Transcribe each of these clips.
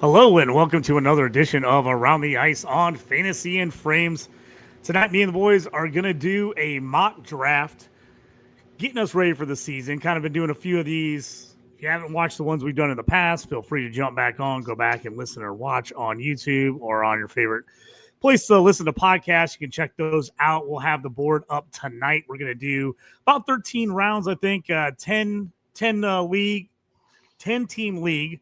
Hello and welcome to another edition of Around the Ice on Fantasy and Frames. Tonight, me and the boys are going to do a mock draft, getting us ready for the season. Kind of been doing a few of these. If you haven't watched the ones we've done in the past, feel free to jump back on, go back and listen or watch on YouTube or on your favorite place to listen to podcasts. You can check those out. We'll have the board up tonight. We're going to do about 13 rounds, I think, 10 team league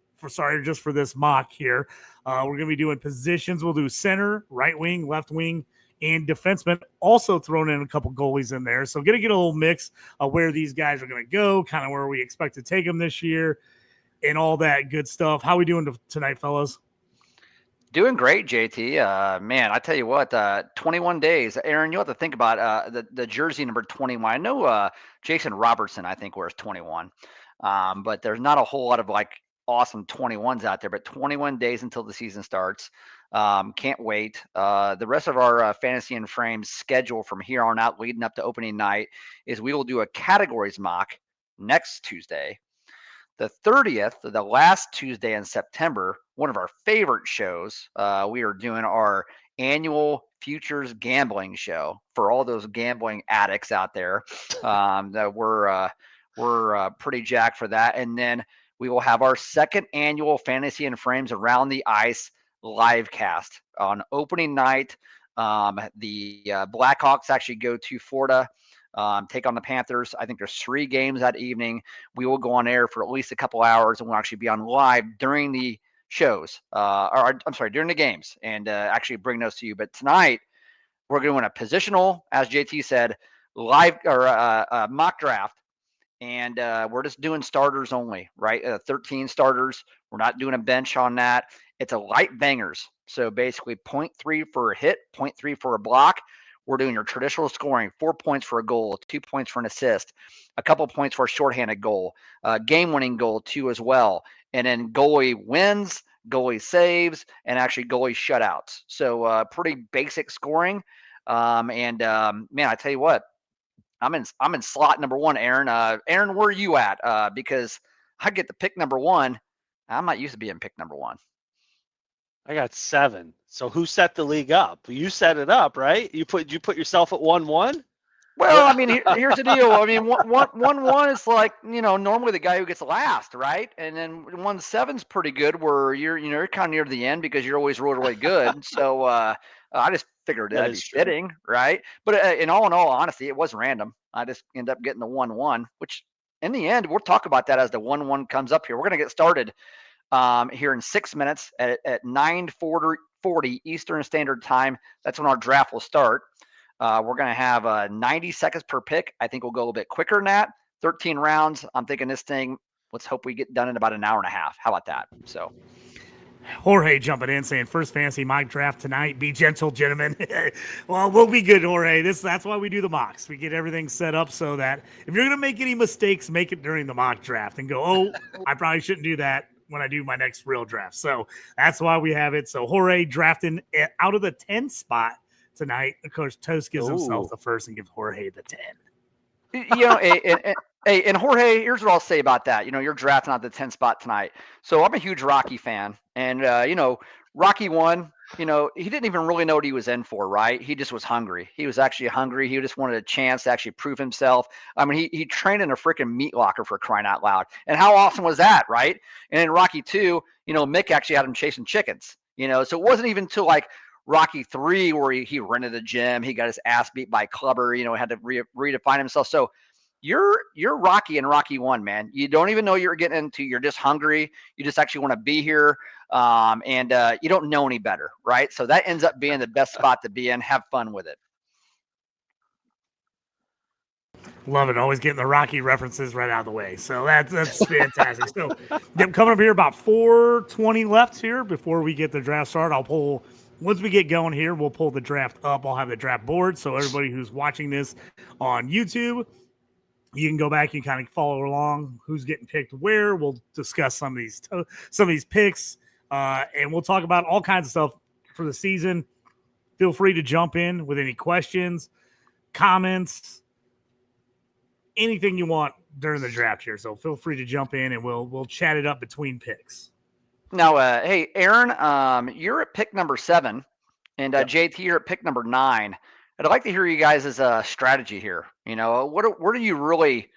just for this mock here. We're going to be doing positions. We'll do center, right wing, left wing, and defenseman. Also thrown in a couple goalies in there. So going to get a little mix of where these guys are going to go, kind of where we expect to take them this year, and all that good stuff. How we doing tonight, fellas? Doing great, JT. Man, I tell you what, 21 days. Aaron, you'll have to think about the jersey number 21. I know Jason Robertson, I think, wears 21. But there's not a whole lot of awesome 21s out there, but 21 days until the season starts. Can't wait. The rest of our Fantasy and Frames schedule from here on out leading up to opening night is we will do a categories mock next Tuesday. The 30th, the last Tuesday in September, one of our favorite shows, we are doing our annual futures gambling show for all those gambling addicts out there. That we're pretty jacked for that. And then we will have our second annual Fantasy and Frames Around the Ice live cast on opening night. The Blackhawks actually go to Florida, take on the Panthers. I think there's 3 games that evening. We will go on air for at least a couple hours, and we'll actually be on live during the shows, during the games, and actually bring those to you. But tonight, we're doing a positional, as JT said, live or mock draft. And we're just doing starters only, right? 13 starters. We're not doing a bench on that. It's a light bangers. So basically 0.3 for a hit, 0.3 for a block. We're doing your traditional scoring, 4 points for a goal, 2 points for an assist, a couple points for a shorthanded goal, game-winning goal, 2 as well. And then goalie wins, goalie saves, and actually goalie shutouts. So pretty basic scoring. Man, I tell you what, I'm in slot number 1, Aaron. Aaron, where are you at? Because I get to pick number 1. I'm not used to being picked number 1. I got 7. So who set the league up? You set it up, right? You put yourself at 1-1? Well, I mean, here's the deal. I mean, 1-1 is like, normally the guy who gets last, right? And then 1-7's pretty good, where you're kind of near the end because you're always really good. So I just figured that'd be fitting, right? But in all honesty, it was random. I just ended up getting the 1-1, which in the end, we'll talk about that as the 1-1 comes up here. We're going to get started here in 6 minutes at 9:40 Eastern Standard Time. That's when our draft will start. We're going to have 90 seconds per pick. I think we'll go a little bit quicker than that. 13 rounds. I'm thinking this thing, let's hope we get done in about an hour and a half. How about that? So Jorge jumping in saying first fantasy mock draft tonight. Be gentle, gentlemen. Well, we'll be good, Jorge. That's why we do the mocks. We get everything set up so that if you're going to make any mistakes, make it during the mock draft and go, oh, I probably shouldn't do that when I do my next real draft. So that's why we have it. So Jorge drafting out of the 10 spot tonight. Of course, Toast gives himself the first and gives Jorge the 10. And Jorge, here's what I'll say about that. You're drafting out the 10 spot tonight. So I'm a huge Rocky fan. And, Rocky 1, he didn't even really know what he was in for, right? He just was hungry. He was actually hungry. He just wanted a chance to actually prove himself. I mean, he trained in a freaking meat locker, for crying out loud. And how awesome was that, right? And in Rocky 2, Mick actually had him chasing chickens, so it wasn't even until Rocky 3 where he rented a gym. He got his ass beat by Clubber, had to redefine himself. So you're Rocky in Rocky 1, man. You don't even know you're getting into. You're just hungry. You just actually want to be here. And you don't know any better, right? So that ends up being the best spot to be in. Have fun with it. Love it. Always getting the Rocky references right out of the way. So that's fantastic. So coming up here about 4:20 left here before we get the draft started. Once we get going here, we'll pull the draft up. I'll have the draft board. So everybody who's watching this on YouTube, you can go back and kind of follow along who's getting picked where. We'll discuss some of these picks, and we'll talk about all kinds of stuff for the season. Feel free to jump in with any questions, comments, anything you want during the draft here. So feel free to jump in, and we'll chat it up between picks. Now, hey, Aaron, you're at pick number 7, and Yep. JT, you're at pick number 9. I'd like to hear you guys' strategy here. What do you really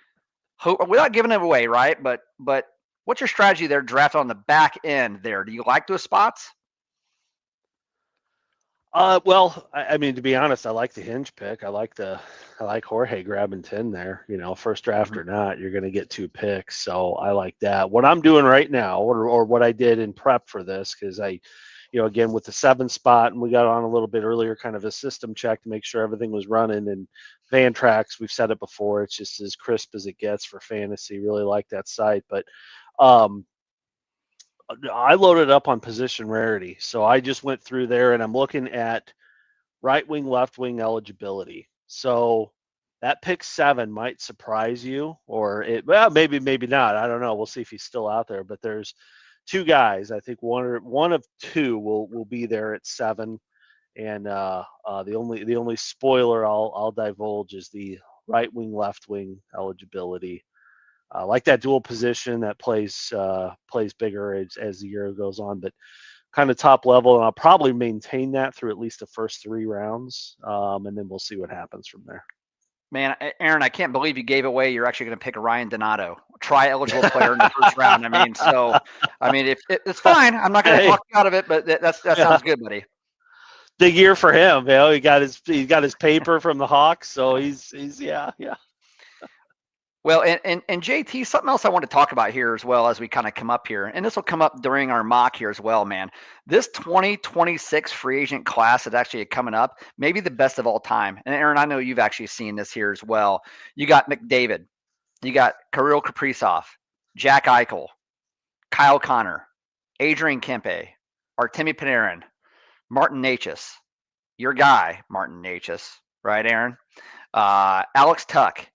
hope, without giving it away, right? But what's your strategy there, draft on the back end there? Do you like those spots? Well, I mean, to be honest, I like the hinge pick. I like Jorge grabbing 10 there. First draft or not, you're going to get 2 picks. So I like that. What I'm doing right now, or what I did in prep for this, because again, with the 7 spot, and we got on a little bit earlier, kind of a system check to make sure everything was running. And Fantrax, we've said it before, it's just as crisp as it gets for fantasy. Really like that site. But I loaded up on position rarity. So I just went through there and I'm looking at right wing, left wing eligibility. So that pick 7 might surprise you, or maybe not. I don't know. We'll see if he's still out there. But there's 2 guys. I think one of 2 will be there at 7. And the only spoiler I'll divulge is the right wing, left wing eligibility. Like that dual position that plays bigger as the year goes on, but kind of top level, and I'll probably maintain that through at least the first 3 rounds, and then we'll see what happens from there. Man, Aaron, I can't believe you gave away you're actually going to pick a Ryan Donato, tri-eligible player in the first round. If it's fine, I'm not going to talk you out of it, but that sounds good, buddy. Big year for him. He got his paper from the Hawks, so he's yeah. Well, and JT, something else I want to talk about here as well as we kind of come up here, and this will come up during our mock here as well, man. This 2026 free agent class that's actually coming up, maybe the best of all time. And Aaron, I know you've actually seen this here as well. You got McDavid, you got Kirill Kaprizov, Jack Eichel, Kyle Connor, Adrian Kempe, Artemi Panarin, Martin Necas, your guy, Martin Necas, right, Aaron? Alex Tuck,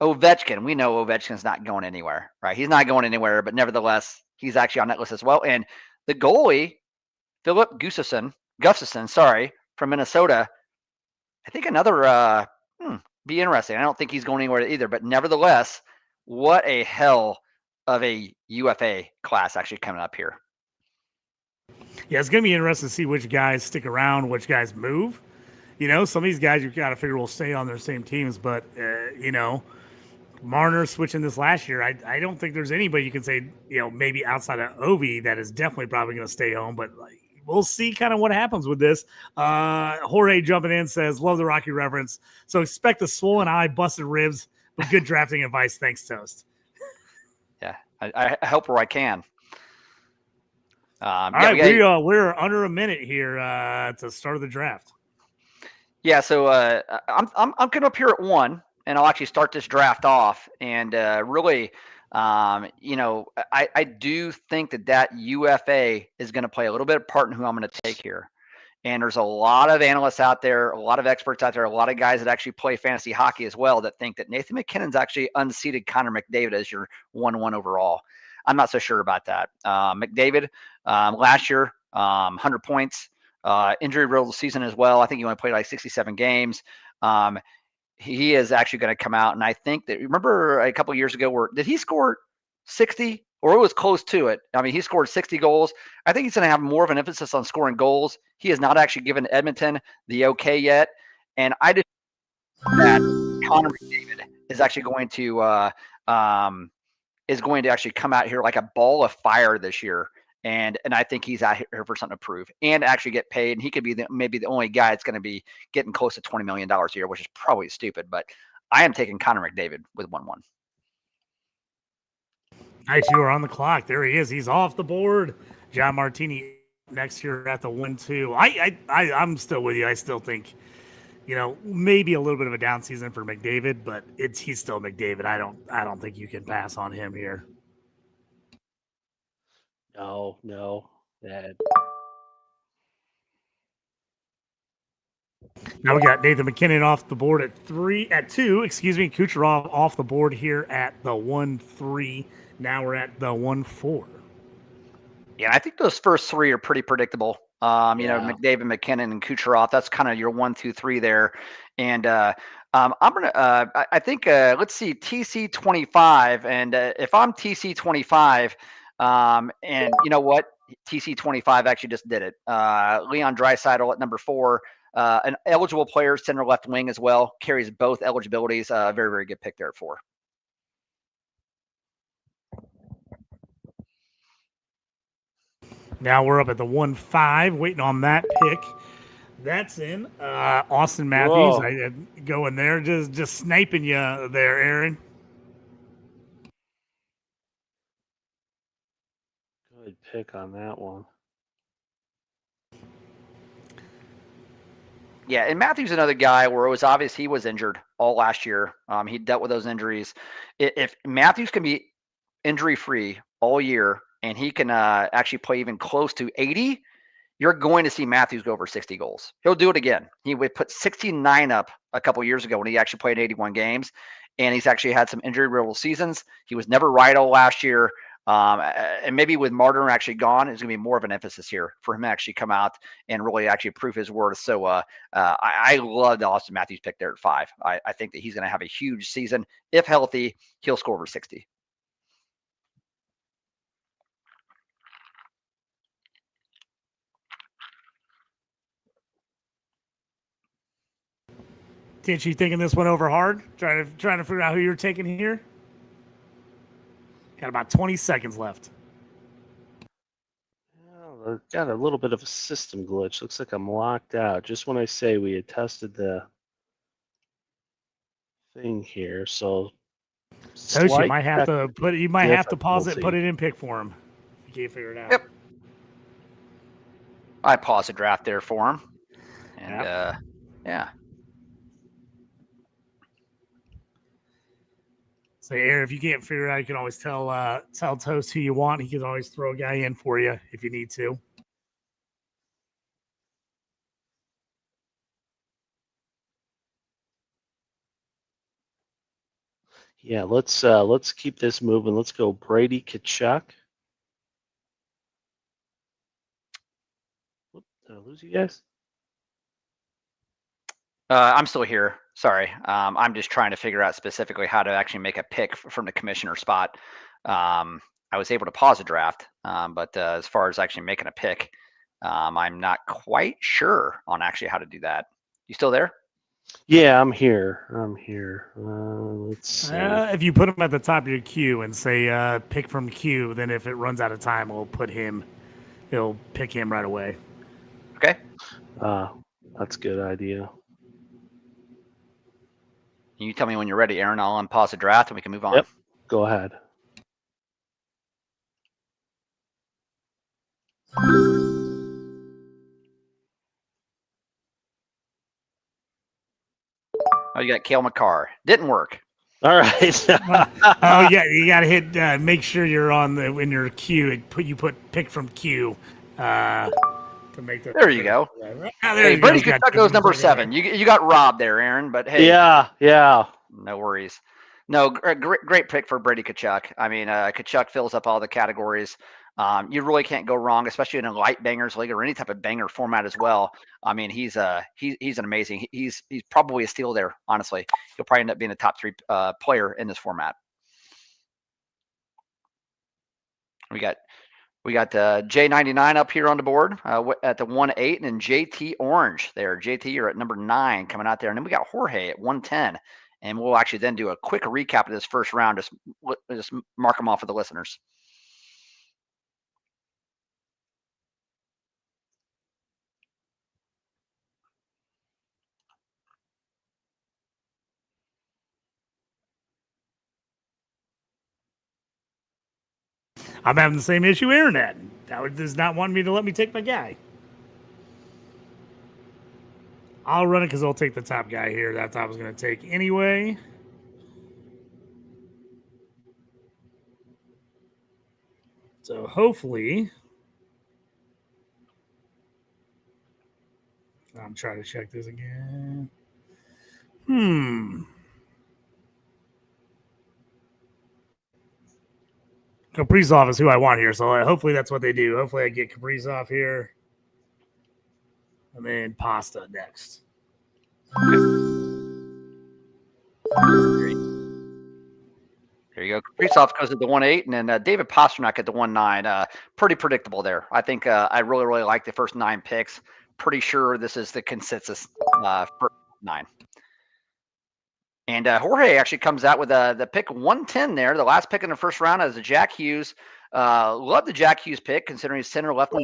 Ovechkin. We know Ovechkin's not going anywhere, right? He's not going anywhere, but nevertheless, he's actually on that list as well. And the goalie, Philip Gustafsson, from Minnesota, I think another be interesting. I don't think he's going anywhere either, but nevertheless, what a hell of a UFA class actually coming up here. Yeah, it's going to be interesting to see which guys stick around, which guys move. Some of these guys you've got to figure will stay on their same teams, but, Marner switching this last year, I don't think there's anybody you can say, maybe outside of Ovi that is definitely probably going to stay home, but we'll see kind of what happens with this. Jorge jumping in says, love the Rocky reference. So expect a swollen eye, busted ribs, but good drafting advice. Thanks, Toast. Yeah, I help where I can. All right, we're under a minute here to start of the draft. Yeah, so I'm coming up here at 1, and I'll actually start this draft off. And really, I do think that UFA is going to play a little bit of part in who I'm going to take here. And there's a lot of analysts out there, a lot of experts out there, a lot of guys that actually play fantasy hockey as well that think that Nathan McKinnon's actually unseated Connor McDavid as your 1-1 overall. I'm not so sure about that. McDavid, last year, 100 points, injury riddled season as well. I think he only played like 67 games. He is actually going to come out, and I think that, remember a couple of years ago, did he score 60? Or it was close to it. I mean, he scored 60 goals. I think he's going to have more of an emphasis on scoring goals. He has not actually given Edmonton the okay yet. And I just think that Connor McDavid is actually going to actually come out here like a ball of fire this year. And I think he's out here for something to prove and actually get paid. And he could be maybe the only guy that's going to be getting close to $20 million a year, which is probably stupid. But I am taking Connor McDavid with 1-1. Nice, you are on the clock. There he is. He's off the board. John Martini next year at the 1-2. I'm still with you. I still think, maybe a little bit of a down season for McDavid, but he's still McDavid. I don't think you can pass on him here. No. Now we got Nathan McKinnon off the board at 2. Kucherov off the board here at the 1-3. Now we're at the 1-4. Yeah, I think those first 3 are pretty predictable. McDavid, McKinnon, and Kucherov. That's kind of your 1, 2, 3 there. And I'm gonna. I think. Let's see, TC 25. And if I'm TC 25, And you know what? TC25 actually just did it. Leon Draisaitl at number 4. An eligible player, center left wing as well, carries both eligibilities. Very, very good pick there at 4. Now we're up at the 1-5, waiting on that pick. That's in. Austin Matthews, I go in there, just sniping you there, Aaron. Good pick on that one. Yeah, and Matthews another guy where it was obvious he was injured all last year. He dealt with those injuries. If Matthews can be injury-free all year and he can actually play even close to 80, you're going to see Matthews go over 60 goals. He'll do it again. He would put 69 up a couple years ago when he actually played 81 games, and he's actually had some injury-riddled seasons. He was never right all last year. And maybe with Martin actually gone, it's going to be more of an emphasis here for him to actually come out and really actually prove his worth. So I love the Austin Matthews pick there at 5. I think that he's going to have a huge season. If healthy, he'll score over 60. Did you thinking this one over hard? Trying to figure out who you're taking here? Got about 20 seconds left. Well, I've got a little bit of a system glitch. Looks like I'm locked out. Just when I say we had tested the thing here, so Tosh, you might have to put. You might have to pause it, difficulty. put it in pick for him. You can't figure it out. Yep. I paused the draft there for him, and yeah. So, Aaron, if you can't figure it out, you can always tell Toast who you want. He can always throw a guy in for you if you need to. Yeah, let's keep this moving. Let's go Brady Tkachuk. Did I lose you guys? I'm still here. Sorry. I'm just trying to figure out specifically how to actually make a pick from the commissioner spot. I was able to pause a draft, but as far as actually making a pick, I'm not quite sure on actually how to do that. You still there? Yeah, I'm here. Let's see. If you put him at the top of your queue and say pick from queue, then if it runs out of time, we'll put him. He'll pick him right away. Okay. That's a good idea. You tell me when you're ready, Aaron. I'll unpause the draft and we can move on. Yep. Go ahead. Oh, you got Cale Makar. Didn't work. All right. Oh yeah, you gotta hit. Make sure you're on in your queue. You put pick from queue to make the. There you go. Hey, Brady Tkachuk goes number 7. You got robbed there, Aaron. But hey. Yeah. No worries. No, great pick for Brady Tkachuk. I mean, Tkachuk fills up all the categories. You really can't go wrong, especially in a light bangers league or any type of banger format as well. I mean, he's an amazing. He's probably a steal there. Honestly, he'll probably end up being a top 3 player in this format. We got J99 up here on the board at the 1-8, and then JT Orange there. JT, you're at number 9 coming out there, and then we got Jorge at 110. And we'll actually then do a quick recap of this first round. Just mark them off for the listeners. I'm having the same issue Aaron had. Howard does not want me to let me take my guy. I'll run it because I'll take the top guy here. That's what I was going to take anyway. So hopefully, I'm trying to check this again. Kaprizov is who I want here, so hopefully that's what they do. Hopefully I get Kaprizov here. And then Pasta next. There you you go. Kaprizov goes at the 1.8, and then David Pasternak at the 1.9. Pretty predictable there. I think I really, really like the first 9 picks. Pretty sure this is the consensus for 9. And Jorge actually comes out with the pick 110 there, the last pick in the first round as a Jack Hughes. Love the Jack Hughes pick, considering he's center, left wing,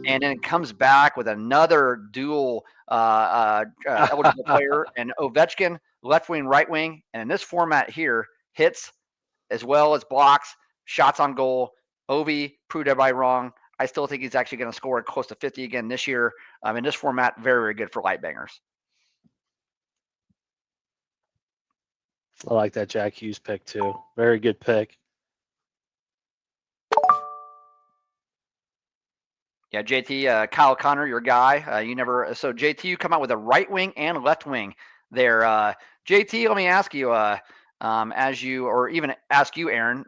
and then it comes back with another dual eligible player, and Ovechkin, left wing, right wing. And in this format here, hits as well as blocks, shots on goal. Ovi proved everybody wrong. I still think he's actually going to score close to 50 again this year. In this format, very, very good for light bangers. I like that Jack Hughes pick too. Very good pick. Yeah, JT, Kyle Connor, your guy. So JT, you come out with a right wing and left wing there. JT, let me ask you, or even ask you, Aaron.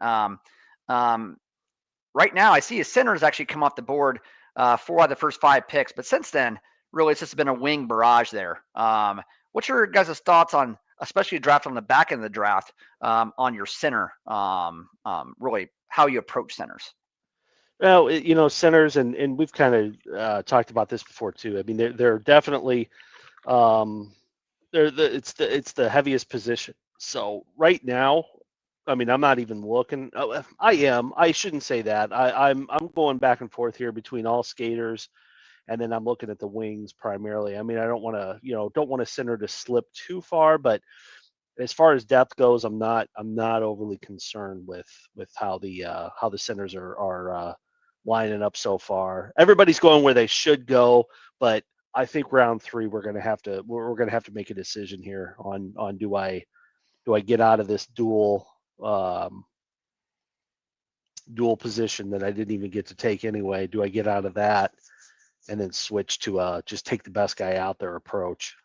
Right now, I see his centers actually come off the board 4 out of the first 5 picks, but since then, really, it's just been a wing barrage there. What's your guys' thoughts on, especially draft on the back end of the draft, on your center? Really, how you approach centers. Well, centers, and we've kind of talked about this before too. I mean, they're definitely it's the heaviest position. So right now, I mean, I'm not even looking. Oh, I am. I shouldn't say that. I'm going back and forth here between all skaters, and then I'm looking at the wings primarily. I mean, I don't want a center to slip too far, but as far as depth goes, I'm not overly concerned with how the centers are lining up so far. Everybody's going where they should go, but I think round 3 we're gonna have to make a decision here on do I get out of this dual position that I didn't even get to take anyway? Do I get out of that and then switch to just take the best guy out there approach?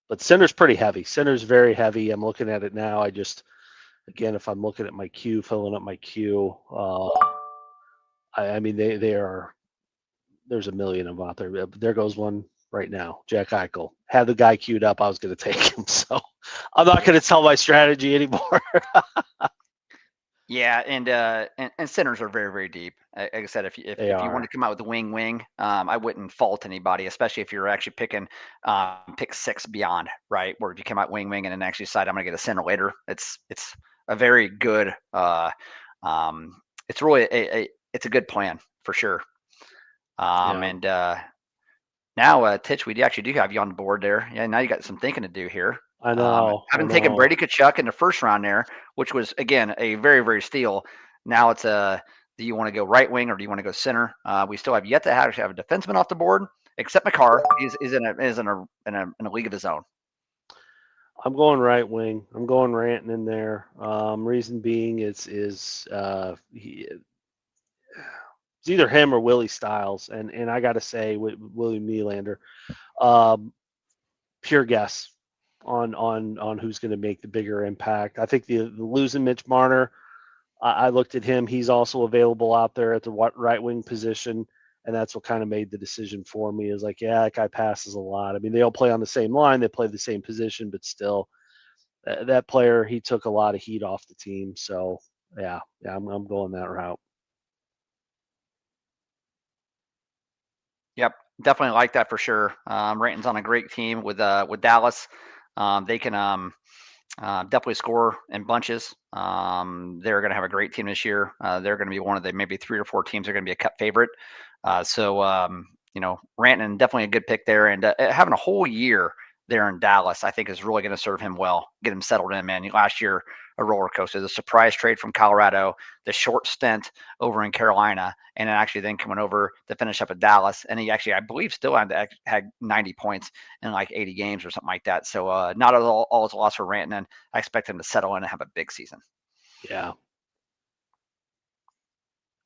But center's pretty heavy. Center's very heavy. I'm looking at it now. Again, if I'm looking at my queue, filling up my queue, I mean, they are, there's a million of them out there. There goes one right now, Jack Eichel. Had the guy queued up, I was going to take him. So I'm not going to tell my strategy anymore. Yeah, and centers are very, very deep. Like I said, if you want to come out with the wing, I wouldn't fault anybody, especially if you're actually picking pick 6 beyond, right? Where if you come out wing and then actually decide I'm going to get a center later, it's a very good. It's really it's a good plan for sure. And now, Titch, we actually do have you on the board there. Yeah, now you got some thinking to do here. I know. Having taken Brady Tkachuk in the first round there, which was, again, a very, very steal. Now it's do you want to go right wing or do you want to go center? We still have yet to have a defenseman off the board, except McCarr. He's in a league of his own. I'm going right wing. I'm going Ranton in there. Reason being it's either him or Willie Stiles, and I got to say Willie Nylander, pure guess on who's going to make the bigger impact. I think the losing Mitch Marner, I looked at him. He's also available out there at the right wing position, and that's what kind of made the decision for me. Is like, yeah, that guy passes a lot. I mean, they all play on the same line, they play the same position, but still, that player, he took a lot of heat off the team. So yeah, I'm going that route. Yep, definitely like that for sure. Ranton's on a great team with Dallas. They can definitely score in bunches. They're going to have a great team this year. They're going to be one of the maybe 3 or 4 teams that are going to be a cup favorite. Ranton, definitely a good pick there. And having a whole year there in Dallas, I think is really going to serve him well, get him settled in, man. Last year, a roller coaster, the surprise trade from Colorado, the short stint over in Carolina, and then actually then coming over to finish up at Dallas. And he actually, I believe, still had 90 points in like 80 games or something like that. So not at all is a loss for Ranton, and I expect him to settle in and have a big season. Yeah.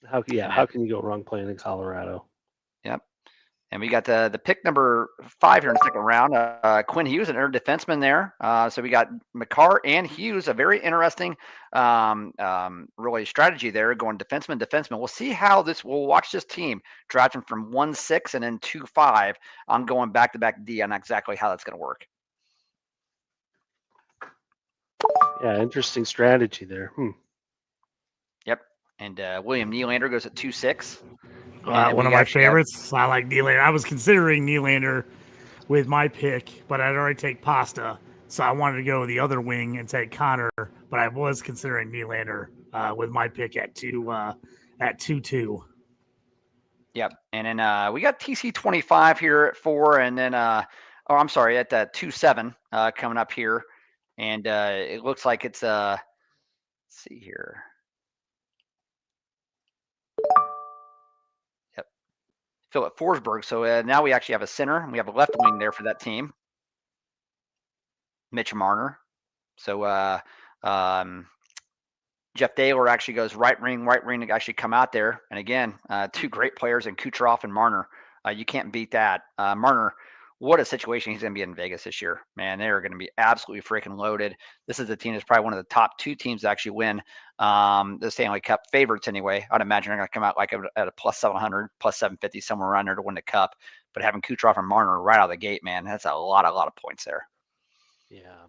How can you go wrong playing in Colorado? Yep. And we got the pick number 5 here in the second round. Quinn Hughes, another defenseman there. So we got McCarr and Hughes, a very interesting really strategy there, going defenseman. We'll see how we'll watch this team drafting from 1-6 and then 2-5 on going back-to-back D on exactly how that's going to work. Yeah, interesting strategy there. Yep. And William Nylander goes at 2-6. One of my favorites. I like Nylander. I was considering Nylander with my pick, but I'd already take Pasta, so I wanted to go the other wing and take Connor. But I was considering Nylander with my pick at 2-2. Yep. And then we got TC25 here at 4, and then I'm sorry, at 2-7 coming up here, and it looks like it's let's see here. Yep. Philip Forsberg. So now we actually have a center, and we have a left wing there for that team. Mitch Marner. So Jeff Daylor actually goes right wing to actually come out there. And again, two great players in Kucherov and Marner. You can't beat that. Marner, what a situation he's going to be in Vegas this year. Man, they are going to be absolutely freaking loaded. This is a team that's probably one of the top 2 teams to actually win the Stanley Cup, favorites anyway. I'd imagine they're going to come out like at a plus 700, plus 750, somewhere around there to win the Cup. But having Kucherov and Marner right out of the gate, man, that's a lot of points there. Yeah.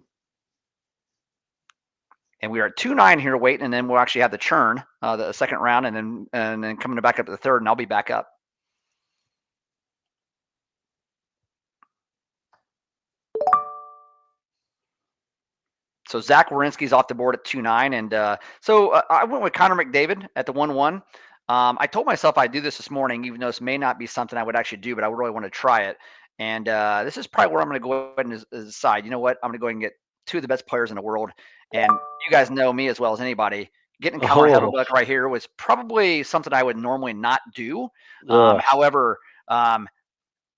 And we are at 2-9 here waiting, and then we'll actually have the churn, the second round, and then coming back up to the third, and I'll be back up. So Zach Werenski's off the board at 2-9, and so I went with Connor McDavid at the 1-1. I told myself I'd do this morning, even though this may not be something I would actually do, but I would really want to try it. And this is probably where I'm going to go ahead and decide. You know what? I'm going to go ahead and get 2 of the best players in the world. And you guys know me as well as anybody. Getting Connor Hellebuyck right here was probably something I would normally not do. However, I'm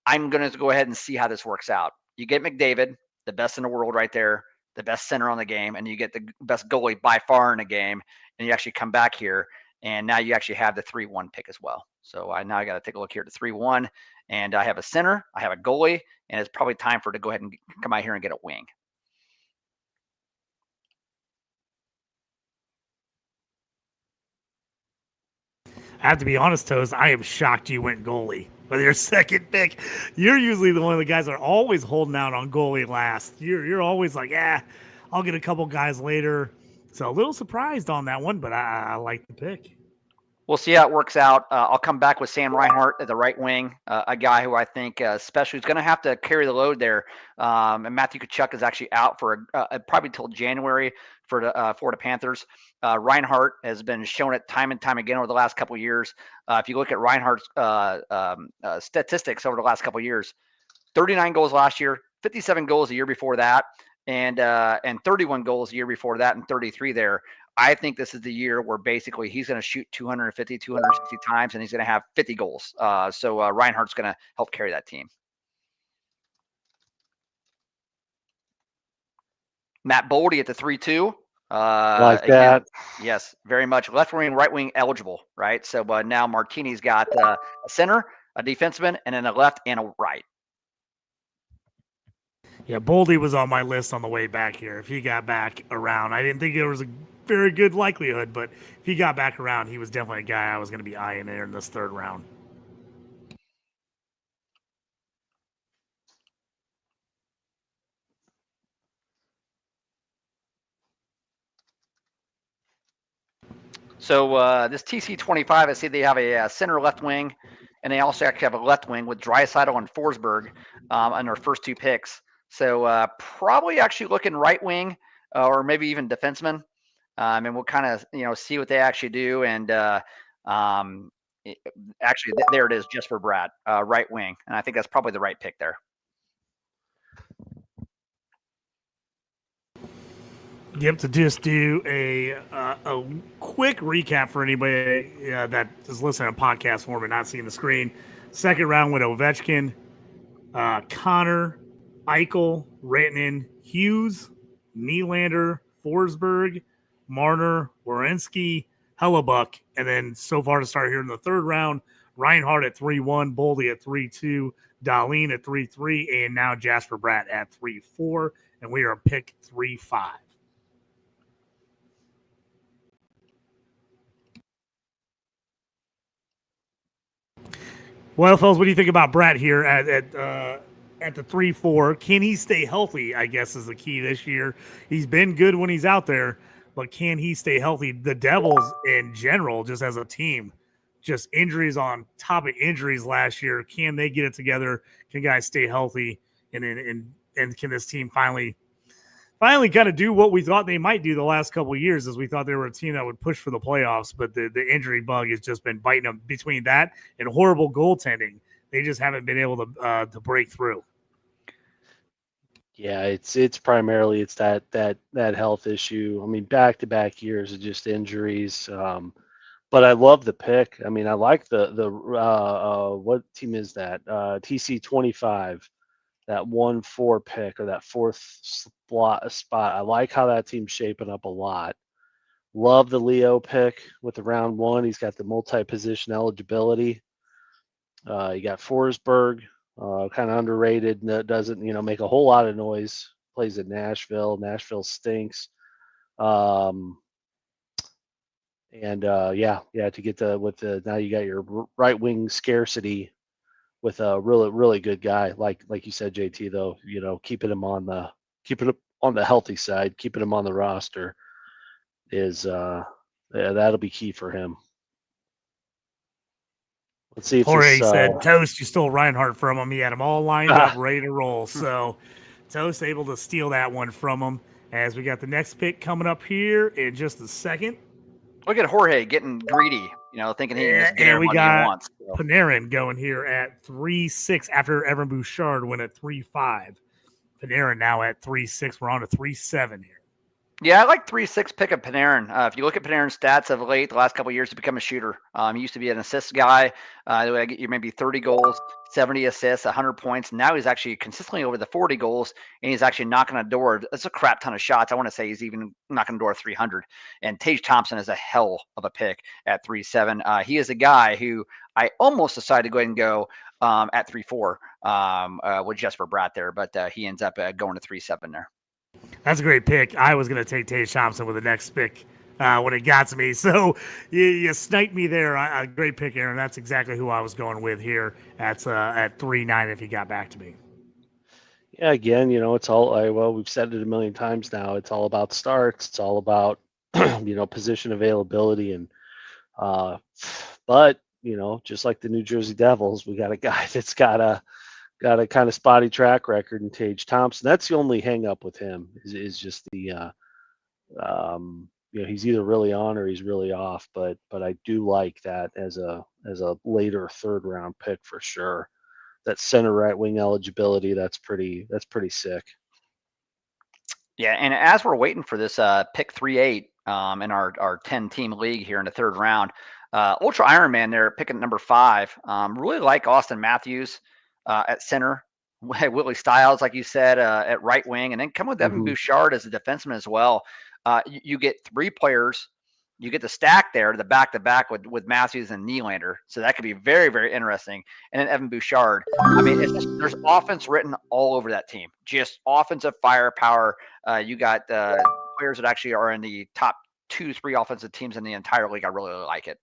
going to go ahead and see how this works out. You get McDavid, the best in the world right there, the best center on the game, and you get the best goalie by far in the game, and you actually come back here, and now you actually have the 3-1 pick as well. So I got to take a look here at the 3-1, and I have a center, I have a goalie, and it's probably time for it to go ahead and come out here and get a wing. I have to be honest, Toast, I am shocked you went goalie with your second pick. You're usually one of the guys that are always holding out on goalie last. You're always like, I'll get a couple guys later. So a little surprised on that one, but I like the pick. We'll see how it works out. I'll come back with Sam Reinhart at the right wing, a guy who I think especially is going to have to carry the load there. And Matthew Tkachuk is actually out for probably till January for the Florida Panthers. Reinhart has been shown it time and time again over the last couple of years. If you look at Reinhart's statistics over the last couple of years, 39 goals last year, 57 goals the year before that, and 31 goals the year before that, and 33 there. I think this is the year where basically he's going to shoot 250, 260 times, and he's going to have 50 goals. So Reinhardt's going to help carry that team. Matt Boldy at the 3-2. Like that. Yes, very much. Left wing, right wing eligible, right? So now Martini's got a center, a defenseman, and then a left and a right. Yeah, Boldy was on my list on the way back here. If he got back around, I didn't think there was a very good likelihood, but if he got back around, he was definitely a guy I was going to be eyeing there in this third round. So this TC25, I see they have a center left wing, and they also actually have a left wing with Draisaitl and Forsberg on their first 2 picks. So probably actually looking right wing or maybe even defenseman. And we'll kind of see what they actually do. And actually, there it is, just for Brad, right wing, and I think that's probably the right pick there. Yep, to just do a quick recap for anybody that is listening to podcast form and not seeing the screen. Second round with Ovechkin, Connor, Eichel, Rantanen, Hughes, Nylander, Forsberg, Marner, Werenski, Hellebuyck, and then so far to start here in the third round, Reinhart at 3-1, Boldy at 3-2, Dahlin at 3-3, and now Jasper Bratt at 3-4, and we are pick 3-5. Well, fellas, what do you think about Bratt here at at the 3-4. Can he stay healthy, I guess, is the key this year. He's been good when he's out there, but can he stay healthy? The Devils in general, just as a team, just injuries on top of injuries last year. Can they get it together? Can guys stay healthy? And can this team finally kind of do what we thought they might do the last couple of years, as we thought they were a team that would push for the playoffs, but the injury bug has just been biting them between that and horrible goaltending. They just haven't been able to break through. Yeah, it's primarily that health issue. I mean, back-to-back years of just injuries. But I love the pick. I mean, I like the what team is that? TC25, that 1-4 pick, or that fourth spot. I like how that team's shaping up a lot. Love the Leo pick with the round 1. He's got the multi-position eligibility. You got Forsberg, kind of underrated. Doesn't make a whole lot of noise. Plays in Nashville. Nashville stinks. To get now you got your right wing scarcity with a really good guy like you said, JT, though, keeping him on the healthy side, keeping him on the roster is that'll be key for him. Let's see if Jorge said, Toast, you stole Reinhardt from him. He had him all lined up, ready to roll. So Toast able to steal that one from him, as we got the next pick coming up here in just a second. Look at Jorge getting greedy, thinking he can just get and we everybody got he wants. So. Panarin going here at 3-6 after Evan Bouchard went at 3-5. Panarin now at 3-6. We're on to 3-7 here. Yeah, I like 3-6 pick of Panarin. If you look at Panarin's stats of late, the last couple of years, he's become a shooter. He used to be an assist guy. You maybe 30 goals, 70 assists, 100 points. Now he's actually consistently over the 40 goals, and he's actually knocking on the door. That's a crap ton of shots. I want to say he's even knocking on the door 300. And Tage Thompson is a hell of a pick at 3-7. He is a guy who I almost decided to go ahead and go at 3-4 with Jesper Bratt there, but he ends up going to 3-7 there. That's a great pick. I was going to take Tage Thompson with the next pick when it got to me. So you sniped me there. A great pick, Aaron. That's exactly who I was going with here at 3-9 if he got back to me. Yeah, again, it's all, we've said it a million times now. It's all about starts. It's all about, position availability. And, but, just like the New Jersey Devils, we got a guy that's got a kind of spotty track record in Tage Thompson. That's the only hang up with him is just the, he's either really on or he's really off. But I do like that as a later third round pick for sure. That center right wing eligibility, that's pretty sick. Yeah, and as we're waiting for this pick 3-8 in our 10 team league here in the third round, Ultra Ironman there picking number 5. Really like Austin Matthews at center. Willie Stiles, like you said, at right wing, and then come with Evan Bouchard as a defenseman as well. You get 3 players. You get the stack there to the back-to-back with Matthews and Nylander. So that could be very, very interesting. And then Evan Bouchard. I mean, there's offense written all over that team. Just offensive firepower. You got players that actually are in the top 2-3 offensive teams in the entire league. I really, really like it.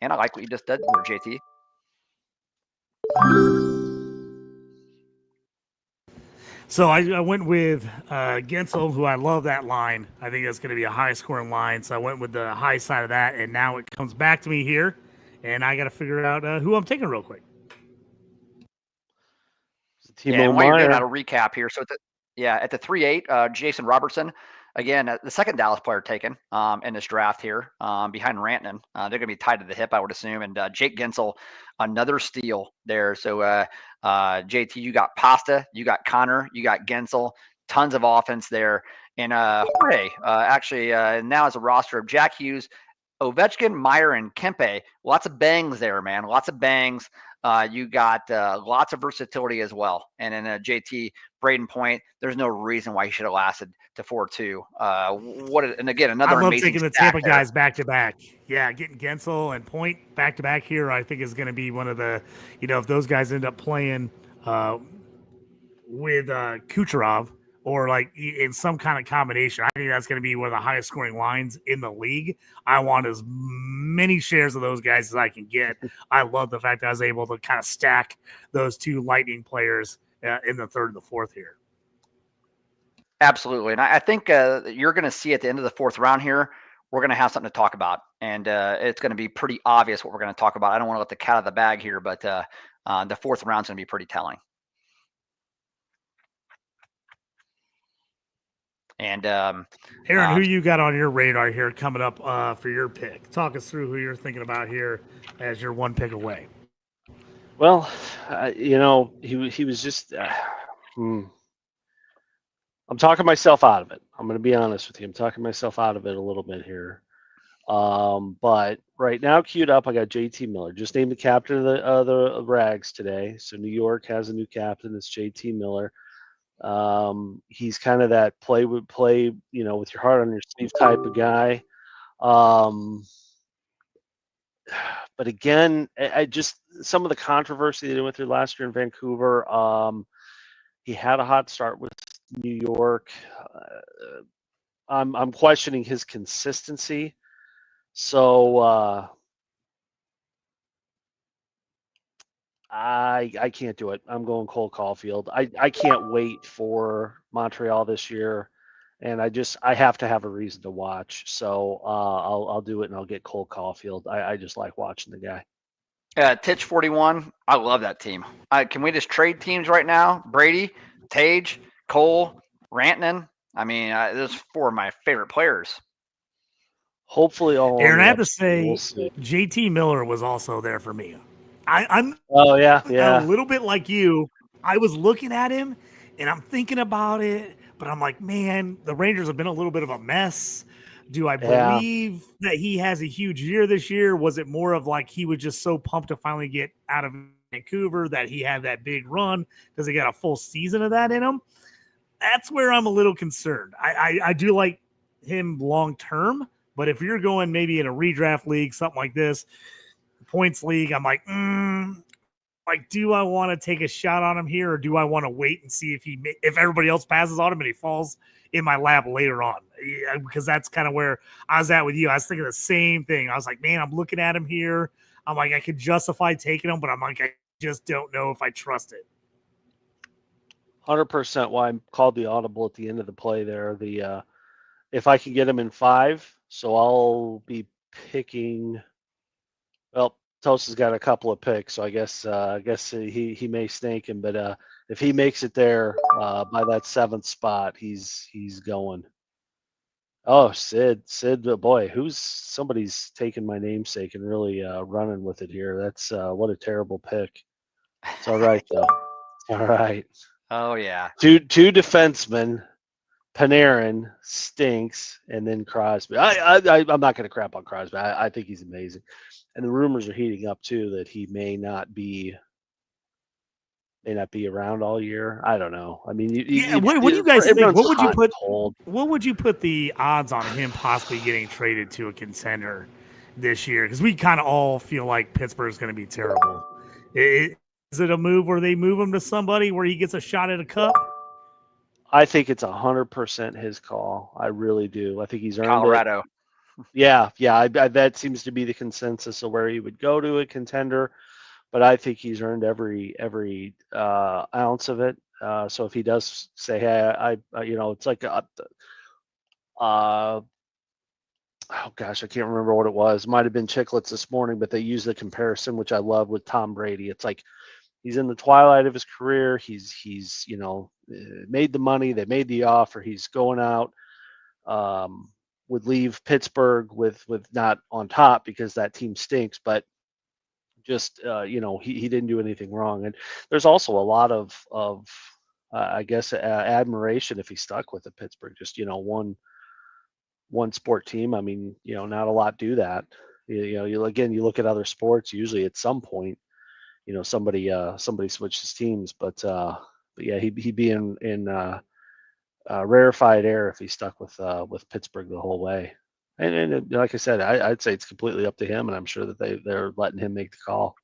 And I like what you just did there, JT. So I went with Gensel, who I love that line. I think that's going to be a high-scoring line. So I went with the high side of that, and now it comes back to me here, and I got to figure out who I'm taking real quick. And while you're doing that, I'll recap here. So at the 3-8, Jason Robertson. Again, the second Dallas player taken in this draft here behind Rantanen. They're going to be tied to the hip, I would assume. And Jake Gensel, another steal there. So, JT, you got Pasta, you got Connor, you got Gensel, tons of offense there. And Jorge, actually, now as a roster of Jack Hughes, Ovechkin, Meyer, and Kempe. Lots of bangs there, man. Lots of bangs. You got lots of versatility as well. And then JT, Braden Point, there's no reason why he should have lasted to 4-2. And again, another amazing. I love taking the Tampa guys back to back. Yeah, getting Gensel and Point back to back here, I think is going to be one of the, if those guys end up playing with Kucherov or like in some kind of combination, I think that's going to be one of the highest scoring lines in the league. I want as many shares of those guys as I can get. I love the fact that I was able to kind of stack those 2 Lightning players in the third and the fourth here. Absolutely. And I think you're going to see at the end of the fourth round here, we're going to have something to talk about. And it's going to be pretty obvious what we're going to talk about. I don't want to let the cat out of the bag here, but the fourth round is going to be pretty telling. And Aaron, who you got on your radar here coming up for your pick? Talk us through who you're thinking about here as you're one pick away. Well, he was just. I'm talking myself out of it. I'm going to be honest with you. I'm talking myself out of it a little bit here. But right now, queued up, I got JT Miller. Just named the captain of the Rags today. So New York has a new captain. It's JT Miller. He's kind of that play with your heart on your sleeve type of guy. But again, I just some of the controversy they went through last year in Vancouver. He had a hot start with New York. I'm questioning his consistency. So I can't do it. I'm going Cole Caulfield. I can't wait for Montreal this year, and I have to have a reason to watch. So I'll do it, and I'll get Cole Caulfield. I just like watching the guy. Titch 41. I love that team. Can we just trade teams right now? Brady, Tage, Cole, Rantanen. I mean, those are four of my favorite players. Hopefully, all. Aaron, I have to say, JT Miller was also there for me. I'm a little bit like you. I was looking at him and I'm thinking about it, but I'm like, man, the Rangers have been a little bit of a mess. Do I believe that he has a huge year this year? Was it more of like he was just so pumped to finally get out of Vancouver that he had that big run? Does he got a full season of that in him? That's where I'm a little concerned. I do like him long term, but if you're going maybe in a redraft league, something like this, points league, I'm like, do I want to take a shot on him here, or do I want to wait and see if everybody else passes on him and he falls in my lap later on? Because that's kind of where I was at with you. I was thinking the same thing. I was like, man, I'm looking at him here. I'm like, I could justify taking him, but I'm like, I just don't know if I trust it. 100% why I called the audible at the end of the play there. If I can get him in 5, so I'll be picking. Well, Tosa's got a couple of picks, so I guess he may snake him. But if he makes it there by that 7th spot, he's going. Oh, Sid, boy, somebody's taking my namesake and really running with it here. That's what a terrible pick. It's all right though. All right. Oh yeah. Two defensemen. Panarin stinks, and then Crosby. I'm not going to crap on Crosby. I think he's amazing, and the rumors are heating up too that he may not be around all year. I don't know. I mean, what do you guys think? What would you put the odds on him possibly getting traded to a contender this year? Because we kind of all feel like Pittsburgh's going to be terrible. Is it a move where they move him to somebody where he gets a shot at a cup? I think it's 100% his call. I really do. I think he's earned Colorado. It. Yeah. That seems to be the consensus of where he would go to a contender, but I think he's earned every ounce of it. So if he does say, "Hey, it's like oh gosh, I can't remember what it was. Might have been Chicklets this morning, but they used the comparison, which I love, with Tom Brady. It's like he's in the twilight of his career. He's made the money. They made the offer. He's going out. Would leave Pittsburgh with not on top because that team stinks, but just he didn't do anything wrong. And there's also a lot of I guess admiration if he stuck with the Pittsburgh. Just one sport team. I mean, not a lot do that. You look at other sports. Usually at some point, somebody switches teams, but yeah, he'd be in rarefied air if he stuck with Pittsburgh the whole way. And like I said, I'd say it's completely up to him, and I'm sure that they're letting him make the call.